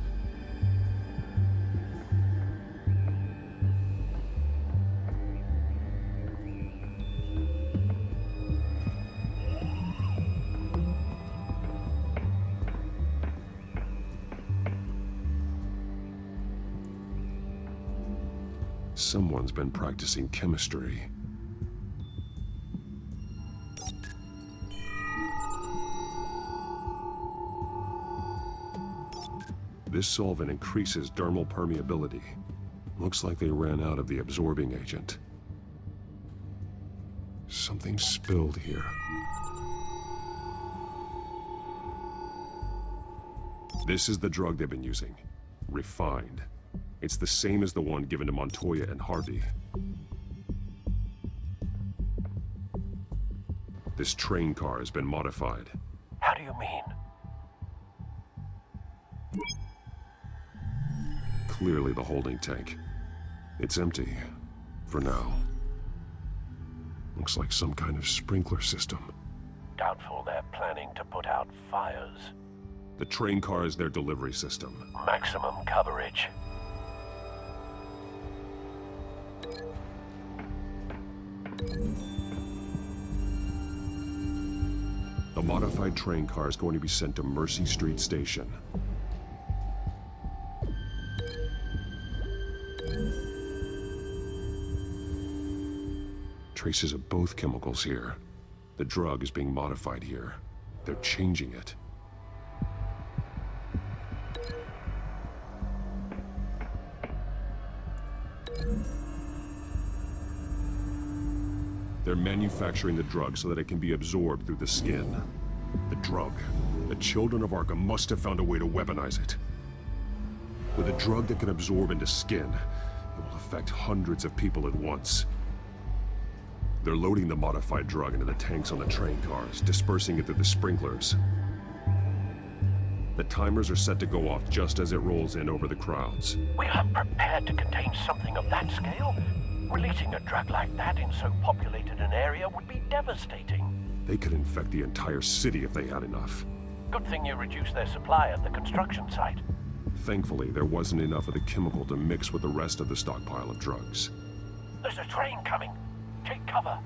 Someone's been practicing chemistry. This solvent increases dermal permeability. Looks like they ran out of the absorbing agent. Something spilled here. This is the drug they've been using. Refined. It's the same as the one given to Montoya and Harvey. This train car has been modified. How do you mean? Clearly the holding tank. It's empty. For now. Looks like some kind of sprinkler system. Doubtful they're planning to put out fires. The train car is their delivery system. Maximum coverage. The modified train car is going to be sent to Mercy Street Station. Traces of both chemicals here. The drug is being modified here. They're changing it. They're manufacturing the drug so that it can be absorbed through the skin. The drug. The children of Arkham must have found a way to weaponize it. With a drug that can absorb into skin, it will affect hundreds of people at once. They're loading the modified drug into the tanks on the train cars, dispersing it through the sprinklers. The timers are set to go off just as it rolls in over the crowds. We aren't prepared to contain something of that scale. Releasing a drug like that in so populated an area would be devastating. They could infect the entire city if they had enough. Good thing you reduced their supply at the construction site. Thankfully, there wasn't enough of the chemical to mix with the rest of the stockpile of drugs. There's a train coming. Take cover.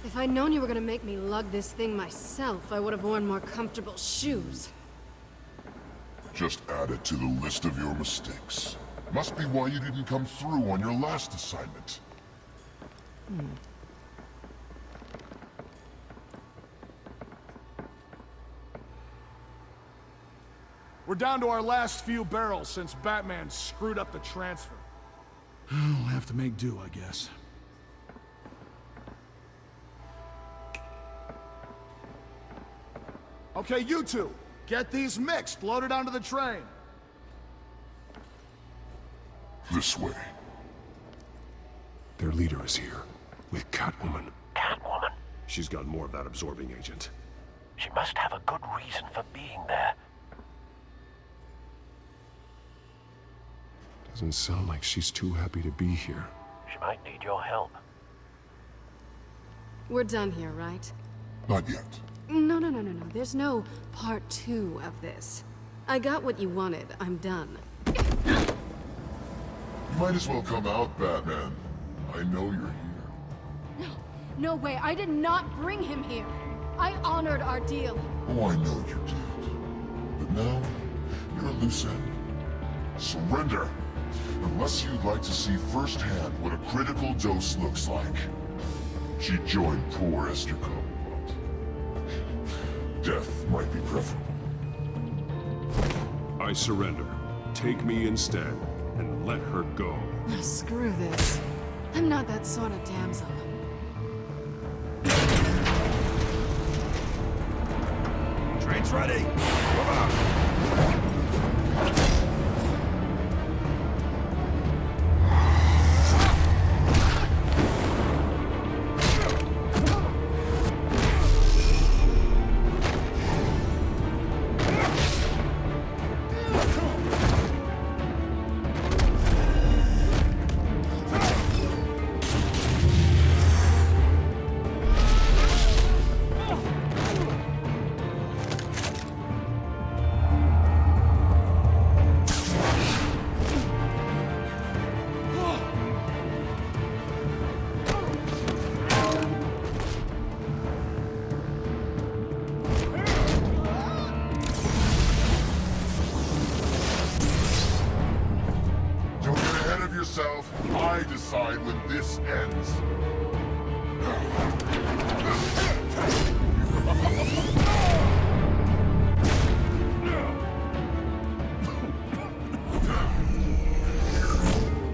If I'd known you were gonna make me lug this thing myself, I would have worn more comfortable shoes. Just add it to the list of your mistakes. Must be why you didn't come through on your last assignment. We're down to our last few barrels since Batman screwed up the transfer. We'll have to make do, I guess. Okay, you two, get these mixed, loaded onto the train. This way. Their leader is here, with Catwoman. Catwoman? She's got more of that absorbing agent. She must have a good reason for being there. Doesn't sound like she's too happy to be here. She might need your help. We're done here, right? Not yet. No. There's no part 2 of this. I got what you wanted. I'm done. You might as well come out, Batman. I know you're here. No way. I did not bring him here. I honored our deal. Oh, I know you did. But now, you're a loose end. Surrender. Unless you'd like to see firsthand what a critical dose looks like. She joined poor Esther Coe. Death might be preferable. I surrender. Take me instead, and let her go. Oh, screw this. I'm not that sort of damsel. Train's ready! Come on! I decide when this ends.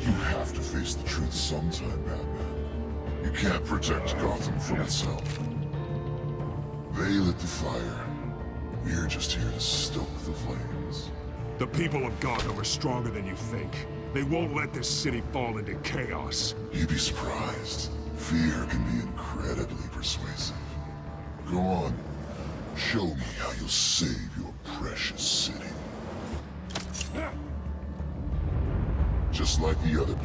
You have to face the truth sometime, Batman. You can't protect Gotham from itself. They lit the fire. We're just here to stoke the flames. The people of Gotham are stronger than you think. They won't let this city fall into chaos. You'd be surprised. Fear can be incredibly persuasive. Go on. Show me how you'll save your precious city. Just like the other...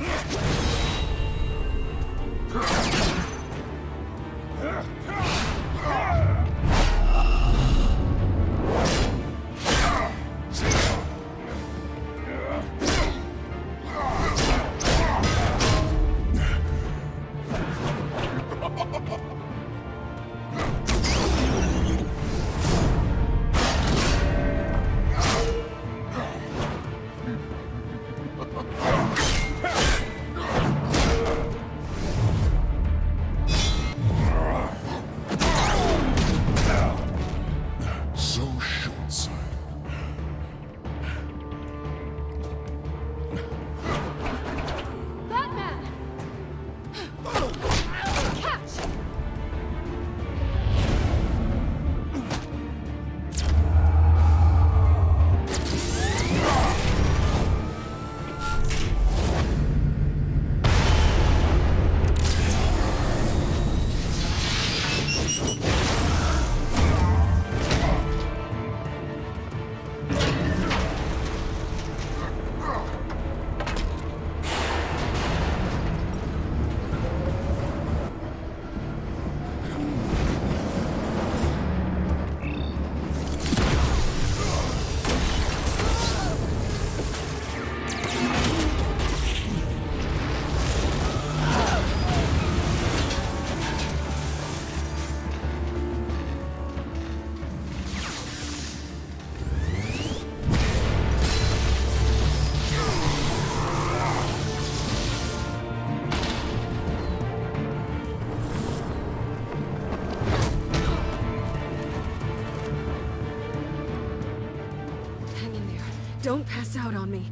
Don't pass out on me.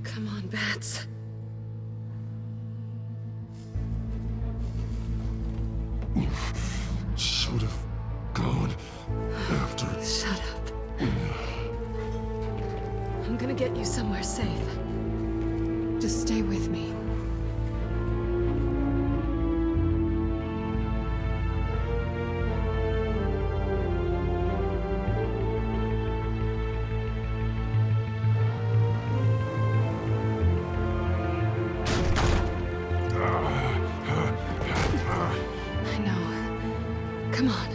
Come on, Bats. You should have gone after... Shut up. I'm gonna get you somewhere safe. Just stay with me. I know. Come on.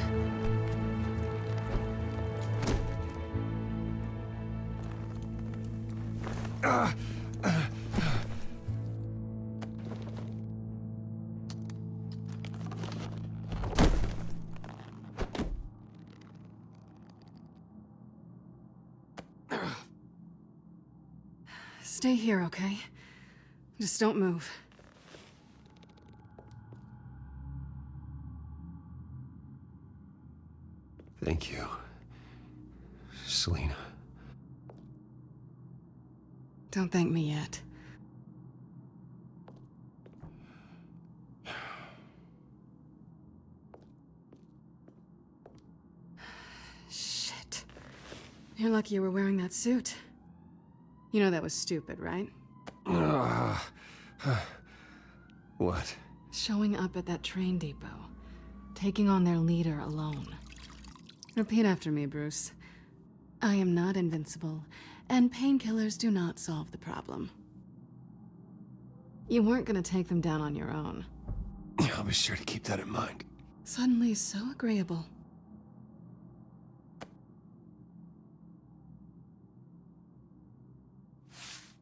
Stay here, okay? Just don't move. Thank you, Selina. Don't thank me yet. Shit. You're lucky you were wearing that suit. You know that was stupid, right? What? Showing up at that train depot. Taking on their leader alone. Repeat after me, Bruce. I am not invincible, and painkillers do not solve the problem. You weren't gonna take them down on your own. I'll be sure to keep that in mind. Suddenly so agreeable.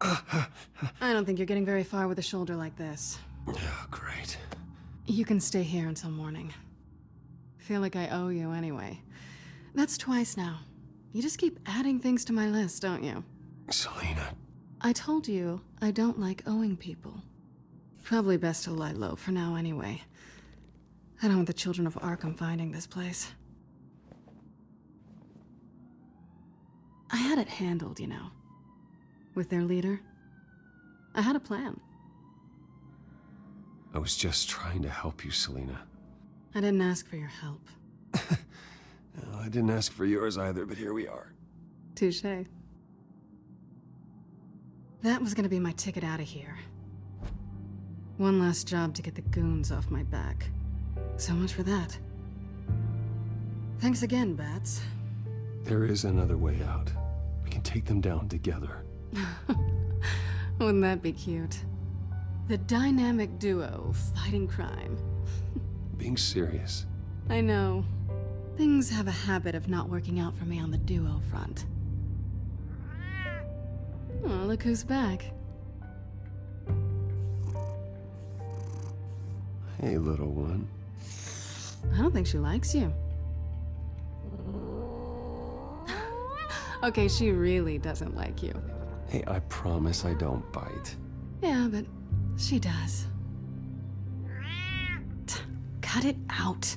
I don't think you're getting very far with a shoulder like this. Oh, great. You can stay here until morning. Feel like I owe you anyway. That's twice now. You just keep adding things to my list, don't you? Selina. I told you I don't like owing people. Probably best to lie low for now anyway. I don't want the children of Arkham finding this place. I had it handled, you know. With their leader. I had a plan. I was just trying to help you, Selina. I didn't ask for your help. Well, I didn't ask for yours either, but here we are. Touché. That was gonna be my ticket out of here. One last job to get the goons off my back. So much for that. Thanks again, Bats. There is another way out. We can take them down together. Wouldn't that be cute? The dynamic duo fighting crime. Being serious. I know. Things have a habit of not working out for me on the duo front. Oh, look who's back. Hey, little one. I don't think she likes you. Okay, she really doesn't like you. Hey, I promise I don't bite. Yeah, but she does. Cut it out.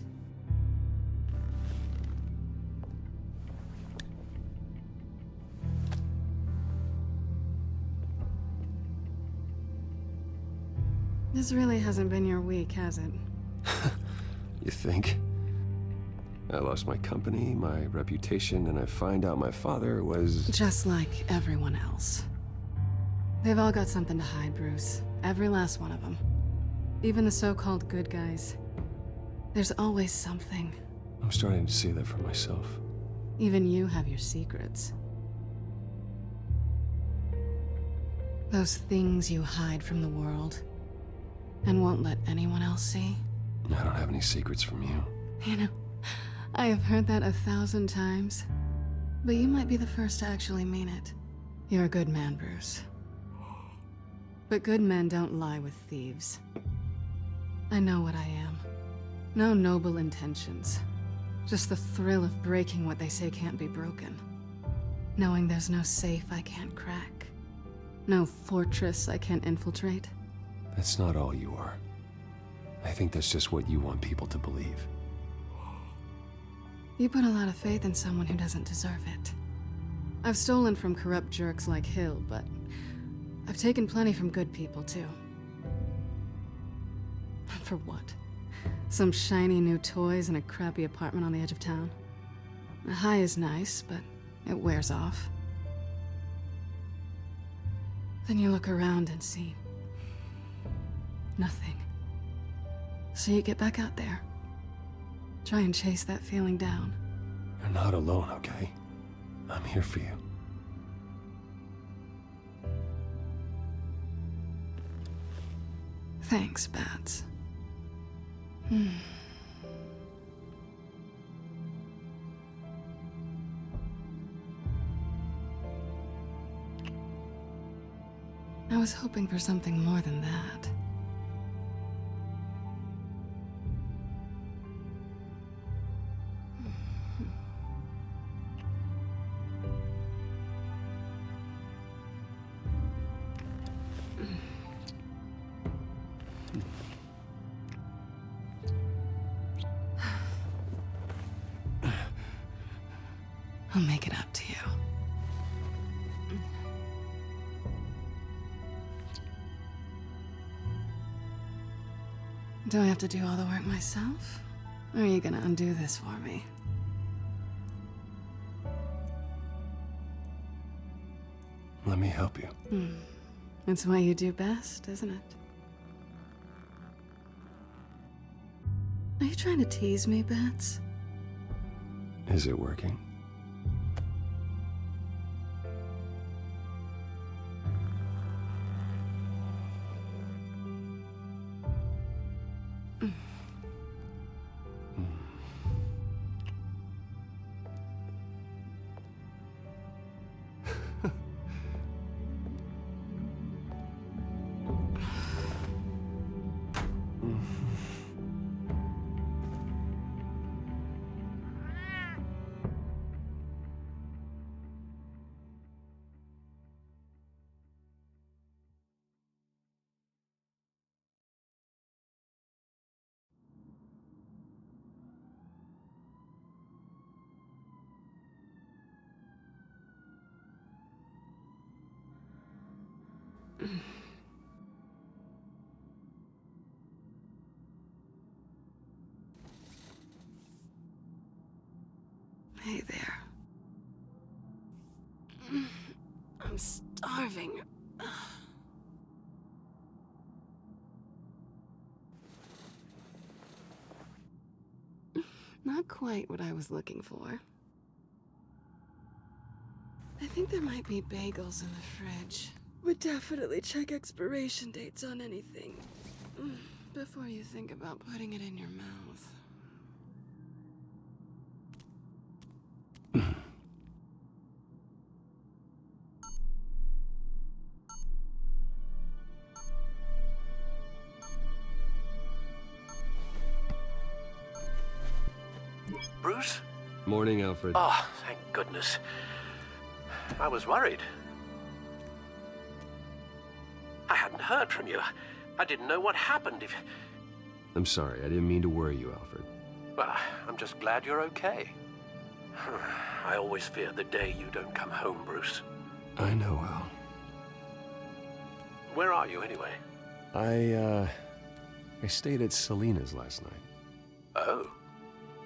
This really hasn't been your week, has it? You think? I lost my company, my reputation, and I find out my father was... Just like everyone else. They've all got something to hide, Bruce. Every last one of them. Even the so-called good guys. There's always something. I'm starting to see that for myself. Even you have your secrets. Those things you hide from the world. And won't let anyone else see. I don't have any secrets from you. You know, I have heard that 1,000 times. But you might be the first to actually mean it. You're a good man, Bruce. But good men don't lie with thieves. I know what I am. No noble intentions. Just the thrill of breaking what they say can't be broken. Knowing there's no safe I can't crack. No fortress I can't infiltrate. That's not all you are. I think that's just what you want people to believe. You put a lot of faith in someone who doesn't deserve it. I've stolen from corrupt jerks like Hill, but I've taken plenty from good people, too. For what? Some shiny new toys and a crappy apartment on the edge of town? The high is nice, but it wears off. Then you look around and see nothing. So you get back out there. Try and chase that feeling down. You're not alone, okay? I'm here for you. Thanks, Bats. I was hoping for something more than that. I'll make it up to you. Do I have to do all the work myself? Or are you gonna undo this for me? Let me help you. It's what you do best, isn't it? Are you trying to tease me, Bats? Is it working? Hey there. I'm starving. Not quite what I was looking for. I think there might be bagels in the fridge. But definitely check expiration dates on anything before you think about putting it in your mouth. Bruce? Morning, Alfred. Oh, thank goodness. I was worried. I hadn't heard from you. I didn't know what happened. I'm sorry, I didn't mean to worry you, Alfred. Well, I'm just glad you're okay. I always fear the day you don't come home, Bruce. I know, Al. Where are you, anyway? I stayed at Selena's last night. Oh.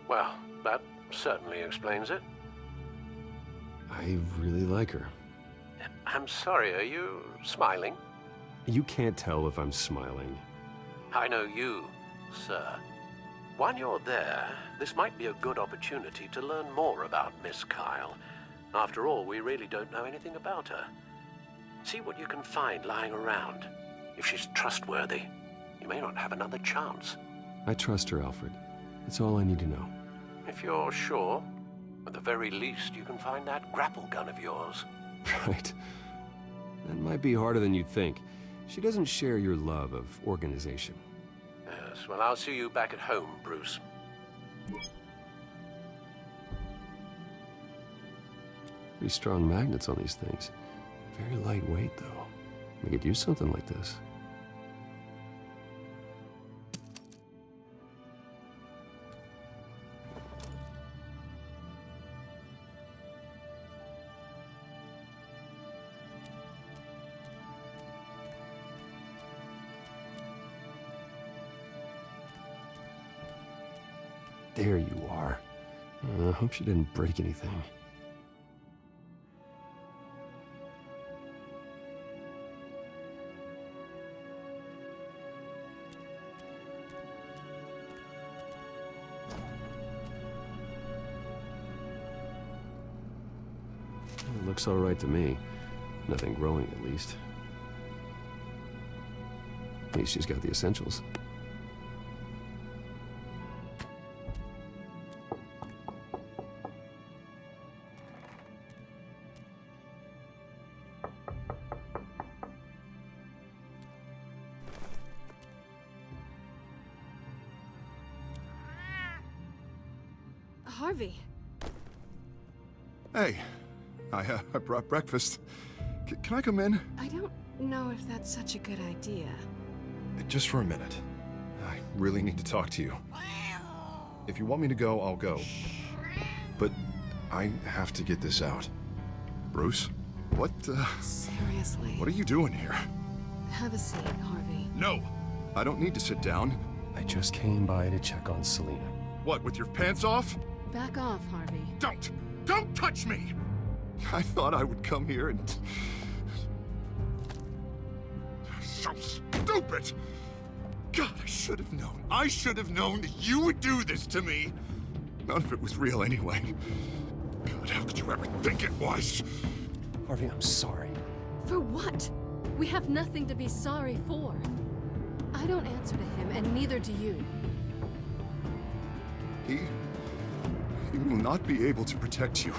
Well, that certainly explains it. I really like her. I'm sorry, are you smiling? You can't tell if I'm smiling. I know you, sir. While you're there, this might be a good opportunity to learn more about Miss Kyle. After all, we really don't know anything about her. See what you can find lying around. If she's trustworthy, you may not have another chance. I trust her, Alfred. That's all I need to know. If you're sure, at the very least, you can find that grapple gun of yours. Right. That might be harder than you'd think. She doesn't share your love of organization. Yes, well, I'll see you back at home, Bruce. Pretty strong magnets on these things. Very lightweight, though. We could use something like this. There you are. I hope she didn't break anything. It looks all right to me. Nothing growing, at least. At least she's got the essentials. Harvey. Hey, I brought breakfast. Can I come in? I don't know if that's such a good idea. Just for a minute. I really need to talk to you. If you want me to go, I'll go. But I have to get this out. Bruce? What, Seriously. What are you doing here? Have a seat, Harvey. No! I don't need to sit down. I just came by to check on Selina. What, with your pants off? Back off, Harvey. Don't touch me! I thought I would come here and... So stupid! God, I should have known. I should have known that you would do this to me. None of it was real anyway. God, how could you ever think it was? Harvey, I'm sorry. For what? We have nothing to be sorry for. I don't answer to him, and neither do you. He will not be able to protect you.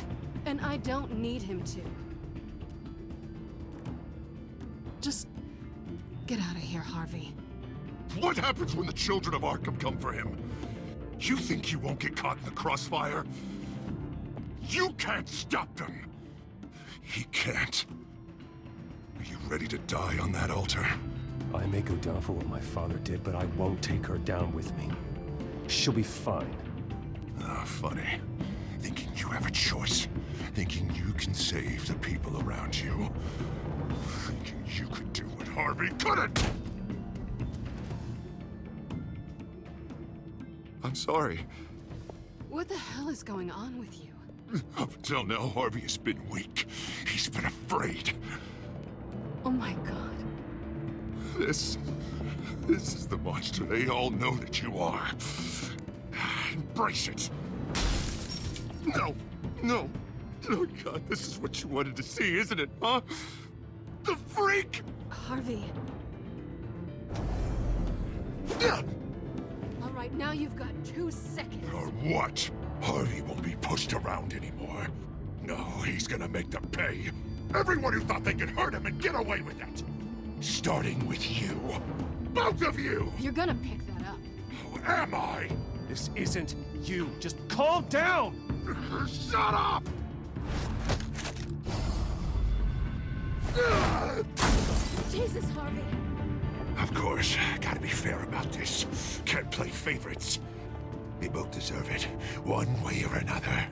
And I don't need him to. Just get out of here, Harvey. What happens when the children of Arkham come for him? You think you won't get caught in the crossfire? You can't stop them. He can't. Are you ready to die on that altar? I may go down for what my father did, but I won't take her down with me. She'll be fine. Ah, funny. Thinking you have a choice. Thinking you can save the people around you. Thinking you could do what Harvey couldn't! I'm sorry. What the hell is going on with you? Up until now, Harvey has been weak. He's been afraid. Oh my God. This is the monster they all know that you are. Embrace it. No. Oh God, this is what you wanted to see, isn't it, huh? The freak! Harvey. All right, now you've got 2 seconds. Or what? Harvey won't be pushed around anymore. No, he's gonna make them pay. Everyone who thought they could hurt him and get away with it. Starting with you. Both of you! You're gonna pick that up. Who am I? This isn't you. Just calm down! Shut up! Jesus, Harvey. Of course, gotta be fair about this. Can't play favorites. They both deserve it, one way or another.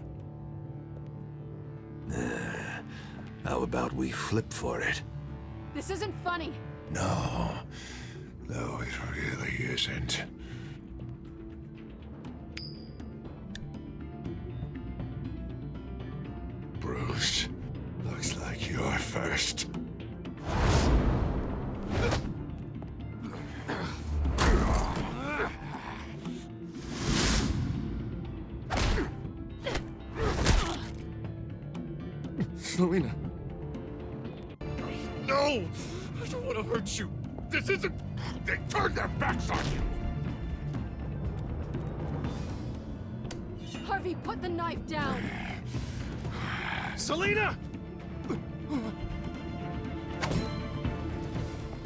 How about we flip for it? This isn't funny. No, it really isn't. Bruce, looks like you're first. Selina. No! I don't want to hurt you. This isn't... They turned their backs on you! Harvey, put the knife down! Selina!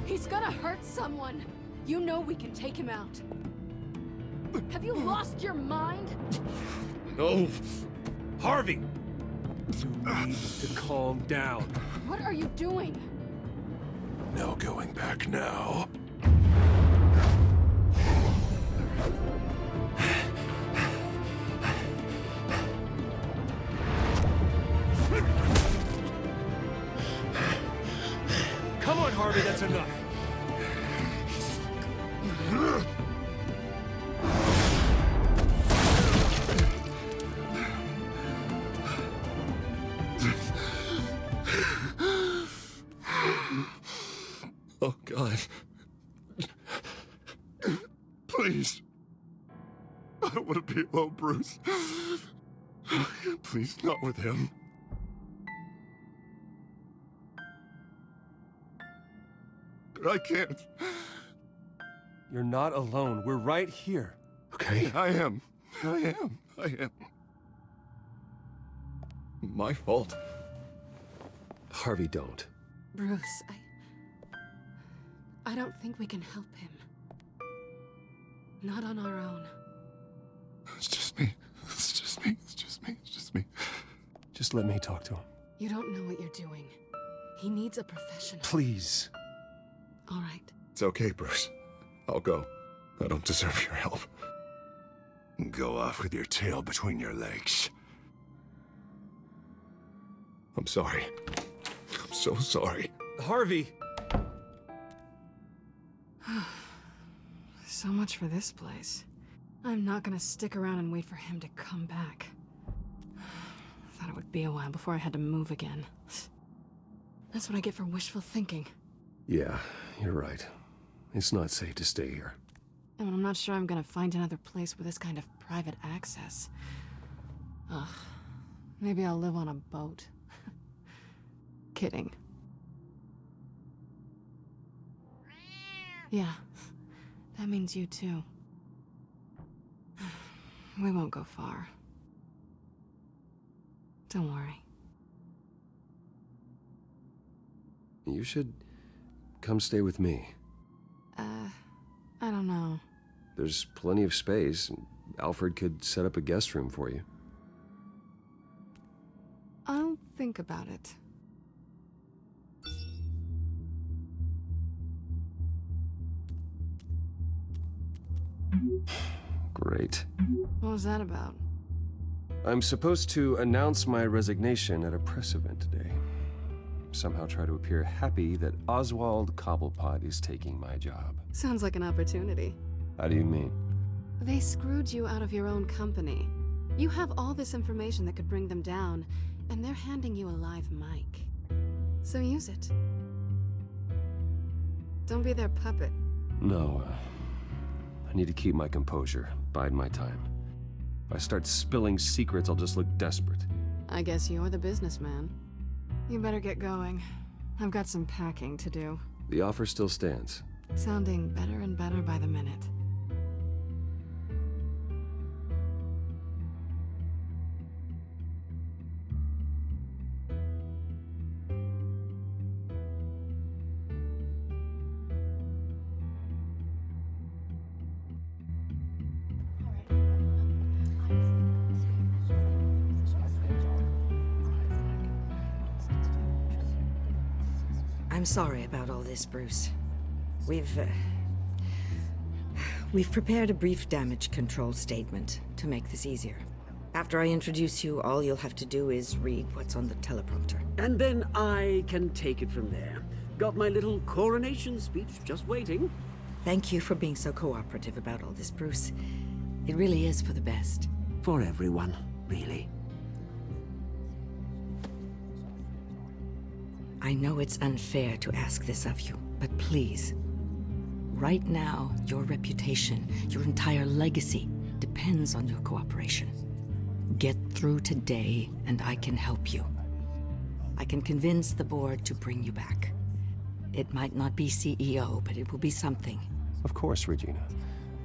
He's gonna hurt someone. You know we can take him out. Have you lost your mind? No! Harvey! You need to calm down. What are you doing? No going back now. Come on, Harvey, that's enough. me alone, Bruce. Please, not with him. I can't. You're not alone. We're right here. Okay, I am. My fault. Harvey, don't. Bruce, I don't think we can help him. Not on our own. It's just me. Just let me talk to him. You don't know what you're doing. He needs a professional. Please. All right. It's okay, Bruce. I'll go. I don't deserve your help. Go off with your tail between your legs. I'm sorry. I'm so sorry. Harvey! So much for this place. I'm not gonna stick around and wait for him to come back. Thought it would be a while before I had to move again. That's what I get for wishful thinking. Yeah, you're right. It's not safe to stay here. And I'm not sure I'm gonna find another place with this kind of private access. Ugh. Maybe I'll live on a boat. Kidding. Yeah. That means you too. We won't go far. Don't worry. You should come stay with me. I don't know. There's plenty of space. Alfred could set up a guest room for you. I'll think about it. Great. What was that about? I'm supposed to announce my resignation at a press event today. Somehow try to appear happy that Oswald Cobblepot is taking my job. Sounds like an opportunity. How do you mean? They screwed you out of your own company. You have all this information that could bring them down, and they're handing you a live mic. So use it. Don't be their puppet. No, I need to keep my composure, bide my time. If I start spilling secrets, I'll just look desperate. I guess you're the businessman. You better get going. I've got some packing to do. The offer still stands. Sounding better and better by the minute. I'm sorry about all this, Bruce. We've prepared a brief damage control statement to make this easier. After I introduce you, all you'll have to do is read what's on the teleprompter. And then I can take it from there. Got my little coronation speech just waiting. Thank you for being so cooperative about all this, Bruce. It really is for the best. For everyone, really. I know it's unfair to ask this of you, but please. Right now, your reputation, your entire legacy, depends on your cooperation. Get through today, and I can help you. I can convince the board to bring you back. It might not be CEO, but it will be something. Of course, Regina.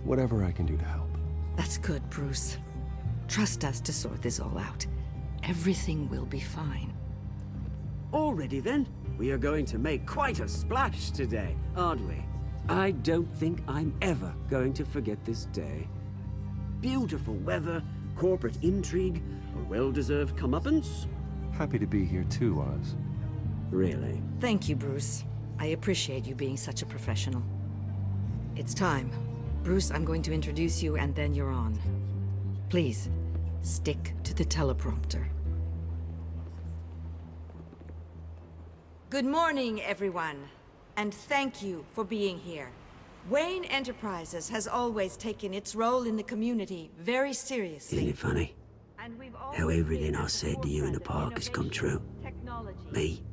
Whatever I can do to help. That's good, Bruce. Trust us to sort this all out. Everything will be fine. Already then, we are going to make quite a splash today, aren't we? I don't think I'm ever going to forget this day. Beautiful weather, corporate intrigue, a well-deserved comeuppance. Happy to be here too, Oz. Really? Thank you, Bruce. I appreciate you being such a professional. It's time. Bruce, I'm going to introduce you and then you're on. Please, stick to the teleprompter. Good morning, everyone, and thank you for being here. Wayne Enterprises has always taken its role in the community very seriously. Isn't it funny? How everything I said to you in the park has come true. Me,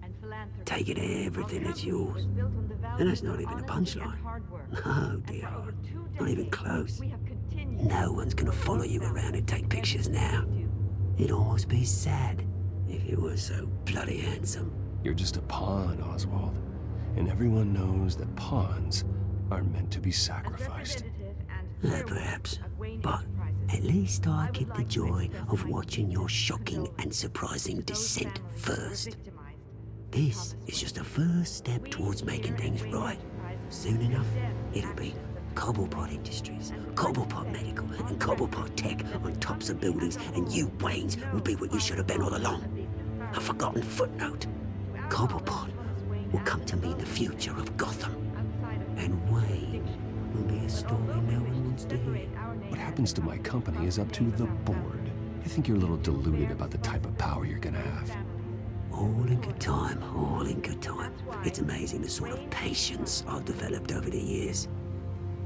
taking everything that's yours. And that's not even a punchline. No, dear heart, not even close. No one's gonna follow you around and take pictures now. It'd almost be sad if you were so bloody handsome. You're just a pawn, Oswald. And everyone knows that pawns are meant to be sacrificed. Perhaps. But at least I get the joy of watching your shocking and surprising descent first. This is just a first step towards making things right. Soon enough, it'll be Cobblepot Industries, Cobblepot Medical, and Cobblepot Tech on tops of buildings, and you, Waynes, will be what you should have been all along. A forgotten footnote. Cobblepot will come to mean the future of Gotham. And Wayne will be a story no one wants to hear. What happens to my company is up to the board. I think you're a little deluded about the type of power you're gonna have. All in good time, all in good time. It's amazing the sort of patience I've developed over the years.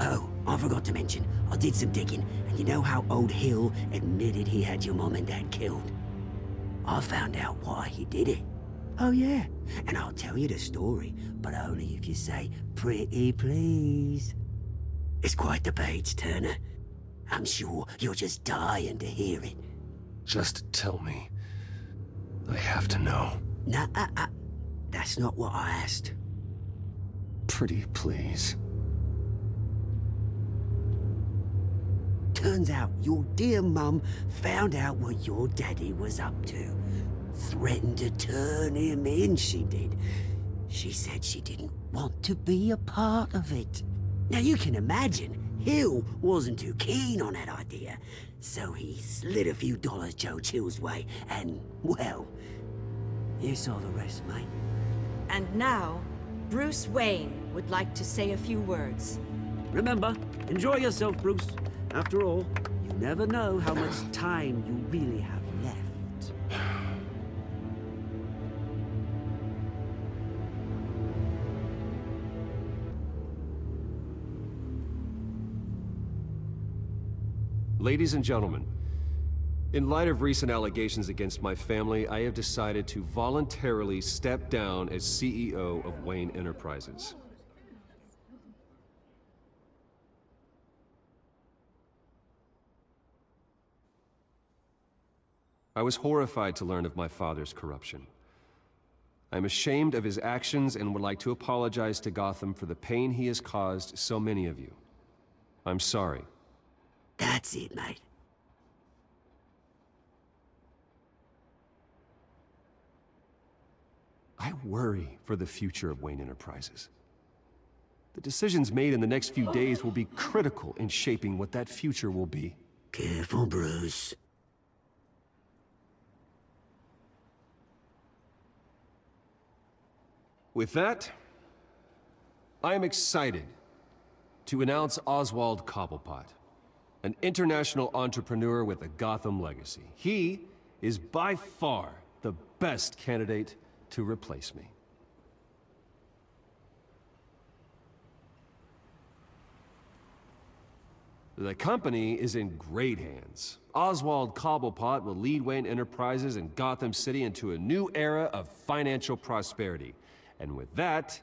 Oh, I forgot to mention, I did some digging, and you know how old Hill admitted he had your mom and dad killed? I found out why he did it. Oh yeah, and I'll tell you the story, but only if you say, pretty please. It's quite the page, Turner. I'm sure you're just dying to hear it. Just tell me. I have to know. Nah, that's not what I asked. Pretty please. Turns out your dear mum found out what your daddy was up to. Threatened to turn him in, she did. She said she didn't want to be a part of it. Now you can imagine, Hill wasn't too keen on that idea. So he slid a few dollars Joe Chill's way, and, well, you saw the rest, mate. And now, Bruce Wayne would like to say a few words. Remember, enjoy yourself, Bruce. After all, you never know how much time you really have left. Ladies and gentlemen, in light of recent allegations against my family, I have decided to voluntarily step down as CEO of Wayne Enterprises. I was horrified to learn of my father's corruption. I'm ashamed of his actions and would like to apologize to Gotham for the pain he has caused so many of you. I'm sorry. That's it, mate. I worry for the future of Wayne Enterprises. The decisions made in the next few days will be critical in shaping what that future will be. Careful, Bruce. With that, I am excited to announce Oswald Cobblepot, an international entrepreneur with a Gotham legacy. He is by far the best candidate to replace me. The company is in great hands. Oswald Cobblepot will lead Wayne Enterprises and Gotham City into a new era of financial prosperity. And with that,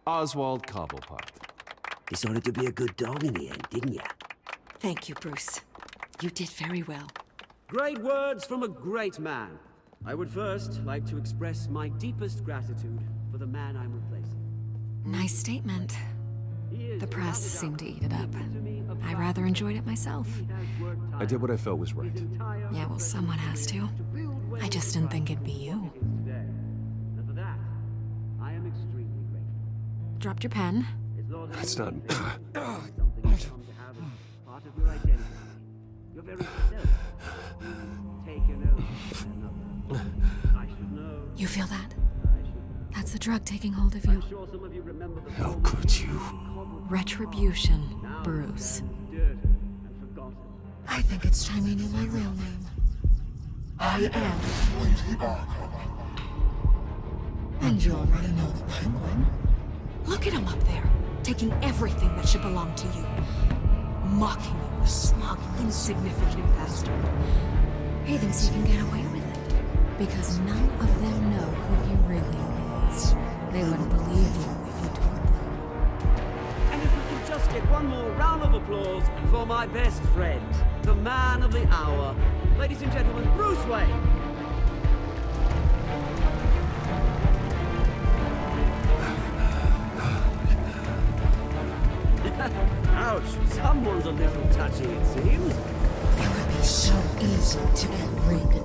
Oswald Cobblepot. Decided to be a good dog in the end, didn't ya? Thank you, Bruce. You did very well. Great words from a great man. I would first like to express my deepest gratitude for the man I'm replacing. Nice statement. The press seemed to eat it up. I rather enjoyed it myself. I did what I felt was right. Yeah, well, someone has to. I just didn't think it'd be you. And for that, I am extremely grateful. Dropped your pen. That's not... Something you've come to have as part of your identity. Your very self. Taken over by another. I should know. You feel that? That's the drug taking hold of you. I'm sure some of you remember the How could you? Retribution, Bruce. I think it's time you knew my real name. I am. And you already know the Penguin. Look at him up there, taking everything that should belong to you. Mocking you, the smug, insignificant bastard. He thinks he can get away with it, because none of them know who he really is. They wouldn't believe you if you told them. And if we could just just get one more round of applause for my best friend, the man of the hour. Ladies and gentlemen, Bruce Wayne. Ouch, someone's a little touchy, it seems. It would be so easy to get rid